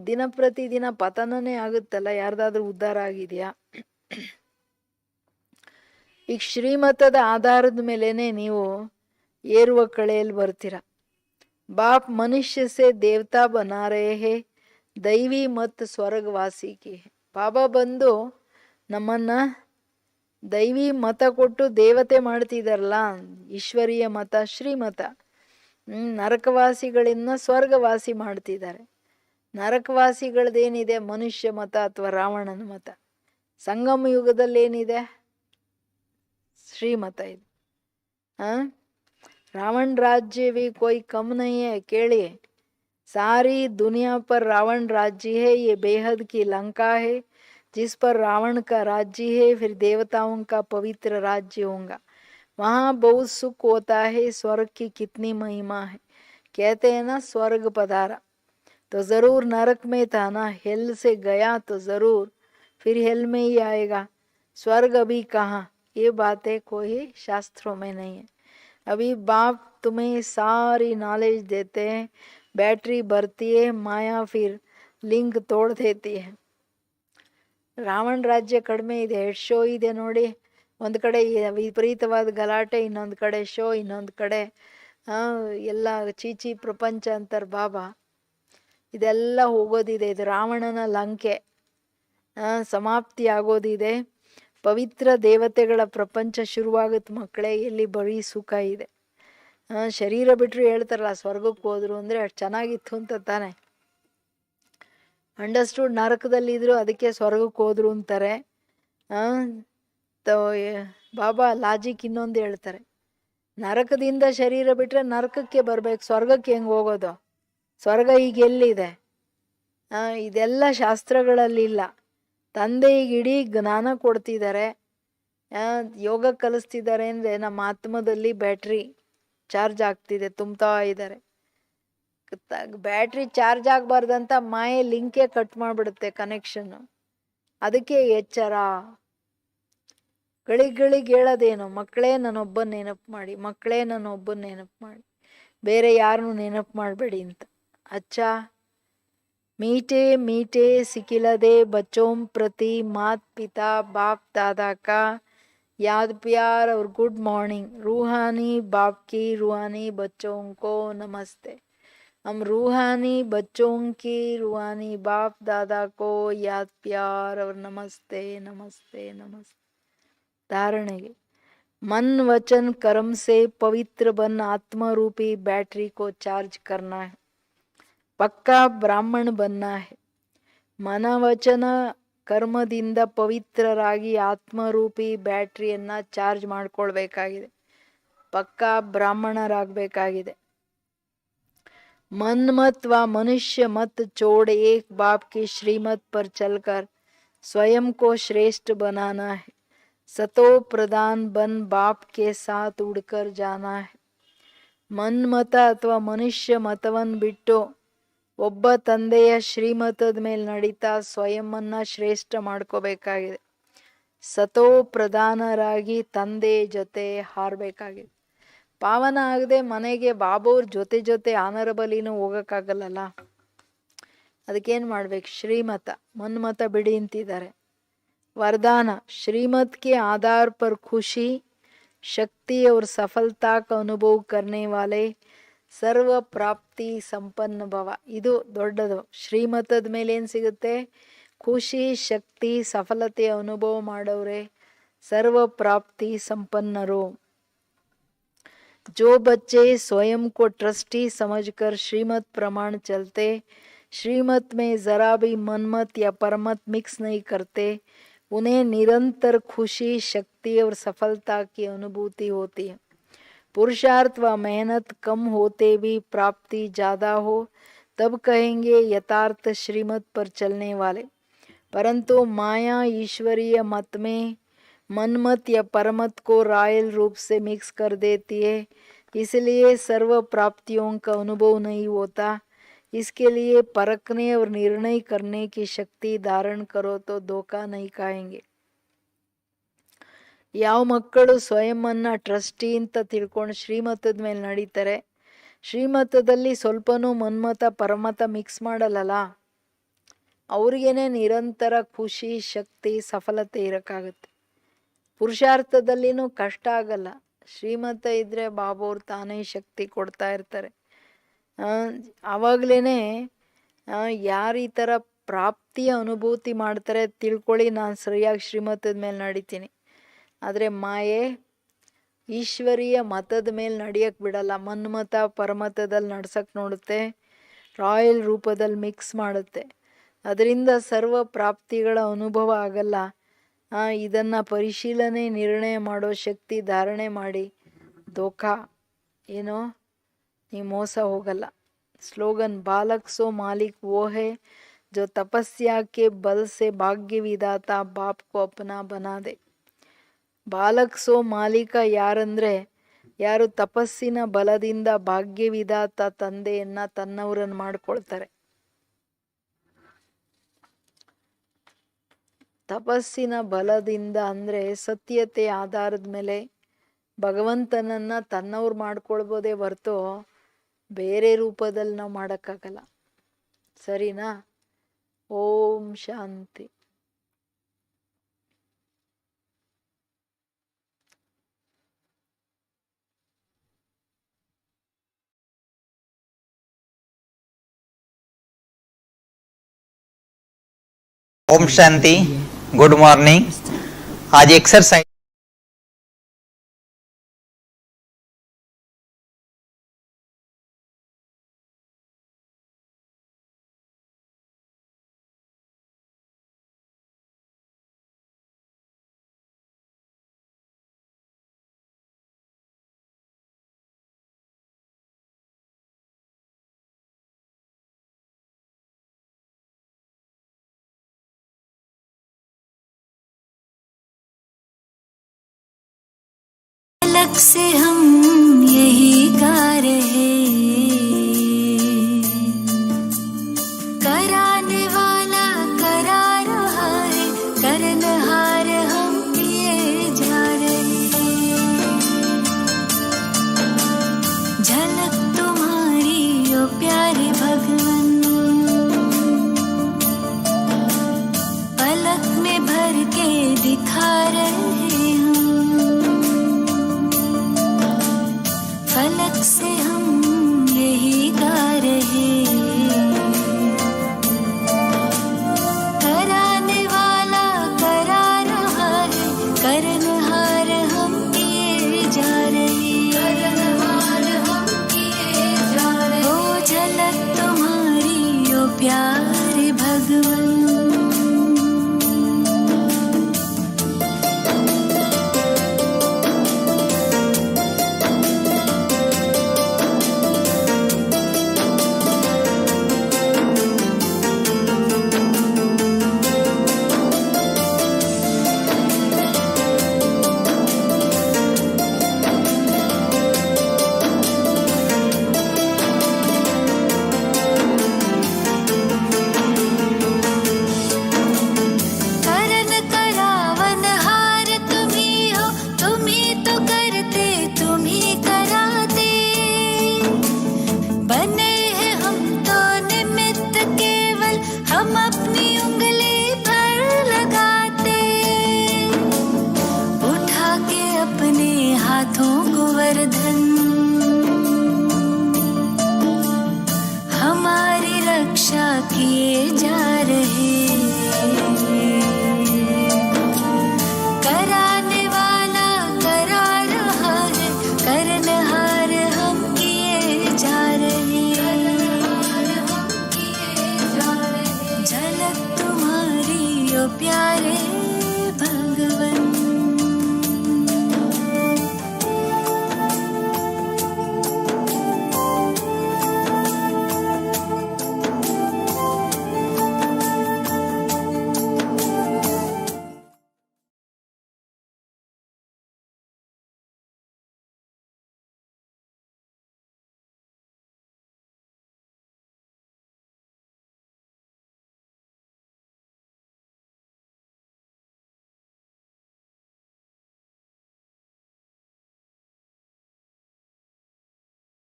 ದಿನ ಪ್ರತಿದಿನ ಪತನನೇ ಆಗುತ್ತಲ್ಲ, ಯಾರ್ದಾದ್ರೂ ಉದ್ಧಾರ ಆಗಿದೆಯಾ? ಈಗ ಶ್ರೀಮತದ ಆಧಾರದ ಮೇಲೇನೆ ನೀವು ಏರುವ ಕಳೆಯಲ್ಲಿ ಬರ್ತೀರ. ಬಾಪ್ ಮನುಷ್ಯ ಸೇ ದೇವತಾ ಬನಾ ರಹೇ ಹೇ, ದೈವಿ ಮತ್ ಸ್ವರ್ಗವಾಸಿ ಕಿ. ಬಾಬಾ ಬಂದು ನಮ್ಮನ್ನ ದೈವಿ ಮತ ಕೊಟ್ಟು ದೇವತೆ ಮಾಡ್ತಿದಾರಲ್ಲ, ಈಶ್ವರೀಯ ಮತ, ಶ್ರೀಮತ. ನರಕವಾಸಿಗಳಿಂದ ಸ್ವರ್ಗವಾಸಿ ಮಾಡ್ತಿದ್ದಾರೆ. ನರಕವಾಸಿಗಳದ್ದೇನಿದೆ? ಮನುಷ್ಯ ಮತ ಅಥವಾ ರಾವಣನ ಮತ. ಸಂಗಮ ಯುಗದಲ್ಲಿ ಏನಿದೆ? ಶ್ರೀಮತ ಇದೆ. रावण राज्य भी कोई कम नहीं है. केलिए, सारी दुनिया पर रावण राज्य है. ये बेहद की लंका है जिस पर रावण का राज्य है. फिर देवताओं का पवित्र राज्य होगा. वहाँ बहुत सुख होता है. स्वर्ग की कितनी महिमा है. कहते हैं ना, स्वर्ग पधारा तो जरूर नरक में था ना, हेल से गया तो जरूर फिर हेल में ही आएगा. स्वर्ग अभी कहाँ? ये बातें कोई शास्त्रों में नहीं है. अभी बाप तुम्हें सारी नॉलेज देते हैं, बैटरी भरती है, माया फिर लिंक तोड़ देती है. ರಾವಣ ರಾಜ್ಯ ಕಡಿಮೆ ಇದೆ, ಶೋ ಇದೆ ನೋಡಿ. ಒಂದು ಕಡೆ ವಿಪರೀತವಾದ ಗಲಾಟೆ, ಇನ್ನೊಂದು ಕಡೆ ಶೋ, ಇನ್ನೊಂದು ಕಡೆ ಎಲ್ಲ ಚೀಚಿ ಪ್ರಪಂಚ ಅಂತಾರೆ ಬಾಬಾ. ಇದೆಲ್ಲ ಹೋಗೋದಿದೆ. ಇದು ರಾವಣನ ಲಂಕೆ ಸಮಾಪ್ತಿ ಆಗೋದಿದೆ. ಪವಿತ್ರ ದೇವತೆಗಳ ಪ್ರಪಂಚ ಶುರುವಾಗುತ್ತೆ ಮಕ್ಕಳೇ. ಎಲ್ಲಿ ಬರೀ ಸುಖ ಇದೆ. ಶರೀರ ಬಿಟ್ಟರು ಹೇಳ್ತಾರಲ್ಲ ಸ್ವರ್ಗಕ್ಕೆ ಹೋದ್ರು ಅಂದರೆ ಅಷ್ಟು ಚೆನ್ನಾಗಿತ್ತು ಅಂತ ತಾನೆ. ಅಂಡರ್ಸ್ಟೂಡ್. ನರಕದಲ್ಲಿದ್ರು ಅದಕ್ಕೆ ಸ್ವರ್ಗಕ್ಕೆ ಹೋದ್ರು ಅಂತಾರೆ. ಬಾಬಾ ಲಾಜಿಕ್ ಇನ್ನೊಂದು ಹೇಳ್ತಾರೆ, ನರಕದಿಂದ ಶರೀರ ಬಿಟ್ಟರೆ ನರಕಕ್ಕೆ ಬರ್ಬೇಕು, ಸ್ವರ್ಗಕ್ಕೆ ಹೆಂಗೆ ಹೋಗೋದು? ಸ್ವರ್ಗ ಈಗ ಎಲ್ಲಿದೆ? ಇದೆಲ್ಲ ಶಾಸ್ತ್ರಗಳಲ್ಲಿಲ್ಲ. ತಂದೆ ಈಗ ಇಡೀ ಜ್ಞಾನ ಕೊಡ್ತಿದ್ದಾರೆ, ಯೋಗ ಕಲಿಸ್ತಿದ್ದಾರೆ. ಅಂದರೆ ನಮ್ಮ ಆತ್ಮದಲ್ಲಿ ಬ್ಯಾಟ್ರಿ ಚಾರ್ಜ್ ಆಗ್ತಿದೆ, ತುಂಬ್ತಾ ಇದ್ದಾರೆ. ಬ್ಯಾಟ್ರಿ ಚಾರ್ಜ್ ಆಗಬಾರ್ದಂತ ಮಾಯೆ ಲಿಂಕೇ ಕಟ್ ಮಾಡಿಬಿಡುತ್ತೆ ಕನೆಕ್ಷನ್ನು. ಅದಕ್ಕೆ ಎಚ್ಚರ. ಗಳಿಗೆ ಹೇಳೋದೇನು, ಮಕ್ಕಳೇ ನನ್ನೊಬ್ಬನ ನೆನಪು ಮಾಡಿ, ಮಕ್ಕಳೇ ನನ್ನೊಬ್ಬನ ನೆನಪು ಮಾಡಿ, ಬೇರೆ ಯಾರನ್ನೂ ನೆನಪು ಮಾಡಬೇಡಿ ಅಂತ. ಅಚ್ಚಾ मीठे मीठे सिकिलदे बच्चों प्रति मात पिता बाप दादा का याद प्यार और गुड मॉर्निंग. रूहानी बाप की रूहानी बच्चों को नमस्ते. हम रूहानी बच्चों की रूहानी बाप दादा को याद प्यार और नमस्ते नमस्ते नमस्ते. धारणेगे मन वचन कर्म से पवित्र बन आत्मा रूपी बैटरी को चार्ज करना है. पक्का ब्राह्मण बनना है. ಮನವಚನ ಕರ್ಮದಿಂದ ಪವಿತ್ರರಾಗಿ ಆತ್ಮರೂಪಿ ಬ್ಯಾಟ್ರಿಯನ್ನ ಚಾರ್ಜ್ ಮಾಡ್ಕೊಳ್ಬೇಕಾಗಿದೆ. ಪಕ್ಕಾ ಬ್ರಾಹ್ಮಣರಾಗಬೇಕಾಗಿದೆ. मन मत व मनुष्य मत छोड़ एक बाप की श्रीमत पर चलकर स्वयं को श्रेष्ठ बनाना है. सतो प्रधान बन बाप के साथ उड़कर जाना है. ಮನ್ಮತ ಅಥವಾ ಮನುಷ್ಯ ಮತವನ್ನು ಬಿಟ್ಟು ಒಬ್ಬ ತಂದೆಯ ಶ್ರೀಮತದ ಮೇಲೆ ನಡೀತಾ ಸ್ವಯಂವನ್ನ ಶ್ರೇಷ್ಠ ಮಾಡ್ಕೋಬೇಕಾಗಿದೆ. ಸತೋ ಪ್ರಧಾನರಾಗಿ ತಂದೆ ಜೊತೆ ಹಾರಬೇಕಾಗಿದೆ. ಪಾವನ ಆಗದೆ ಮನೆಗೆ ಬಾಬೋರ್ ಜೊತೆ ಜೊತೆ ಆನರಬಲಿನೂ ಹೋಗಕ್ಕಾಗಲ್ಲಲ್ಲ. ಅದಕ್ಕೇನು ಮಾಡ್ಬೇಕು? ಶ್ರೀಮತ. ಮನ್ಮತ ಬಿಡಿ ಅಂತಿದ್ದಾರೆ. वरदान श्रीमत के आधार पर खुशी शक्ति और सफलता का अनुभव करने वाले ಸರ್ವ ಪ್ರಾಪ್ತಿ ಸಂಪನ್ನ ಭವ. ಇದು ದೊಡ್ಡದು. ಶ್ರೀಮತದ ಮೇಲೆ ಏನು ಸಿಗುತ್ತೆ? ಖುಷಿ ಶಕ್ತಿ ಸಫಲತೆಯ ಅನುಭವ ಮಾಡೋರೆ ಸರ್ವ ಪ್ರಾಪ್ತಿ ಸಂಪನ್ನರು. जो बच्चे स्वयं को ट्रस्टी समझकर श्रीमत प्रमाण चलते, श्रीमत में जरा भी मनमत या परमत मिक्स नहीं करते, उन्हें निरंतर खुशी शक्ति और सफलता की अनुभूति होती है. पुरुषार्थ व मेहनत कम होते भी प्राप्ति ज्यादा हो तब कहेंगे यथार्थ श्रीमत पर चलने वाले. परंतु माया ईश्वरीय मत में मनमत या परमत को रॉयल रूप से मिक्स कर देती है, इसलिए सर्व प्राप्तियों का अनुभव नहीं होता. इसके लिए परखने और निर्णय करने की शक्ति धारण करो तो धोखा नहीं खाएंगे. ಯಾವ ಮಕ್ಕಳು ಸ್ವಯಂವನ್ನ ಟ್ರಸ್ಟಿ ಅಂತ ತಿಳ್ಕೊಂಡು ಶ್ರೀಮತದ ಮೇಲೆ ನಡೀತಾರೆ, ಶ್ರೀಮತದಲ್ಲಿ ಸ್ವಲ್ಪನೂ ಮನ್ಮತ ಪರಮತ ಮಿಕ್ಸ್ ಮಾಡಲ್ಲಲ್ಲ, ಅವ್ರಿಗೇನೆ ನಿರಂತರ ಖುಷಿ ಶಕ್ತಿ ಸಫಲತೆ ಇರೋಕ್ಕಾಗತ್ತೆ. ಪುರುಷಾರ್ಥದಲ್ಲಿನೂ ಕಷ್ಟ ಆಗಲ್ಲ. ಶ್ರೀಮತ ಇದ್ರೆ ಬಾಬೋರು ತಾನೇ ಶಕ್ತಿ ಕೊಡ್ತಾ ಇರ್ತಾರೆ. ಆವಾಗಲೇ ಯಾರು ಈ ಥರ ಪ್ರಾಪ್ತಿಯ ಅನುಭೂತಿ ಮಾಡ್ತಾರೆ ತಿಳ್ಕೊಳ್ಳಿ, ನಾನು ಸರಿಯಾಗಿ ಶ್ರೀಮತದ ಮೇಲೆ ನಡೀತೀನಿ. ಆದರೆ ಮಾಯೆ ಈಶ್ವರೀಯ ಮತದ ಮೇಲೆ ನಡೆಯಕ್ಕೆ ಬಿಡಲ್ಲ. ಮನ್ಮತ ಪರಮತದಲ್ಲಿ ನಡ್ಸಕ್ಕೆ ನೋಡುತ್ತೆ, ರಾಯಲ್ ರೂಪದಲ್ಲಿ ಮಿಕ್ಸ್ ಮಾಡುತ್ತೆ. ಅದರಿಂದ ಸರ್ವ ಪ್ರಾಪ್ತಿಗಳ ಅನುಭವ ಆಗಲ್ಲ. ಇದನ್ನು ಪರಿಶೀಲನೆ ನಿರ್ಣಯ ಮಾಡೋ ಶಕ್ತಿ ಧಾರಣೆ ಮಾಡಿ ಧೋಖಾ ಏನೋ ನೀವು ಮೋಸ ಹೋಗಲ್ಲ. ಸ್ಲೋಗನ್ ಬಾಲಕ್ ಸೋ ಮಾಲಿಕ್ ವೋ ಹೈ जो तपस्या के बल से भाग्य विधाता बाप को अपना बना दे. ಬಾಲಕ್ ಸೋ ಮಾಲೀಕ ಯಾರಂದ್ರೆ ಯಾರು ತಪಸ್ಸಿನ ಬಲದಿಂದ ಭಾಗ್ಯವಿಧಾತ ತಂದೆಯನ್ನ ತನ್ನವರನ್ನು ಮಾಡ್ಕೊಳ್ತಾರೆ. ತಪಸ್ಸಿನ ಬಲದಿಂದ ಅಂದ್ರೆ ಸತ್ಯತೆ ಆಧಾರದ ಮೇಲೆ ಭಗವಂತನನ್ನ ತನ್ನವ್ರು ಮಾಡ್ಕೊಳ್ಬೋದೇ ಹೊರ್ತು ಬೇರೆ ರೂಪದಲ್ಲಿ ನಾವು ಮಾಡೋಕ್ಕಾಗಲ್ಲ. ಸರಿನಾ? ಓಂ ಶಾಂತಿ. ओम शांति. Good morning. आज एक्सरसाइज अलग से हम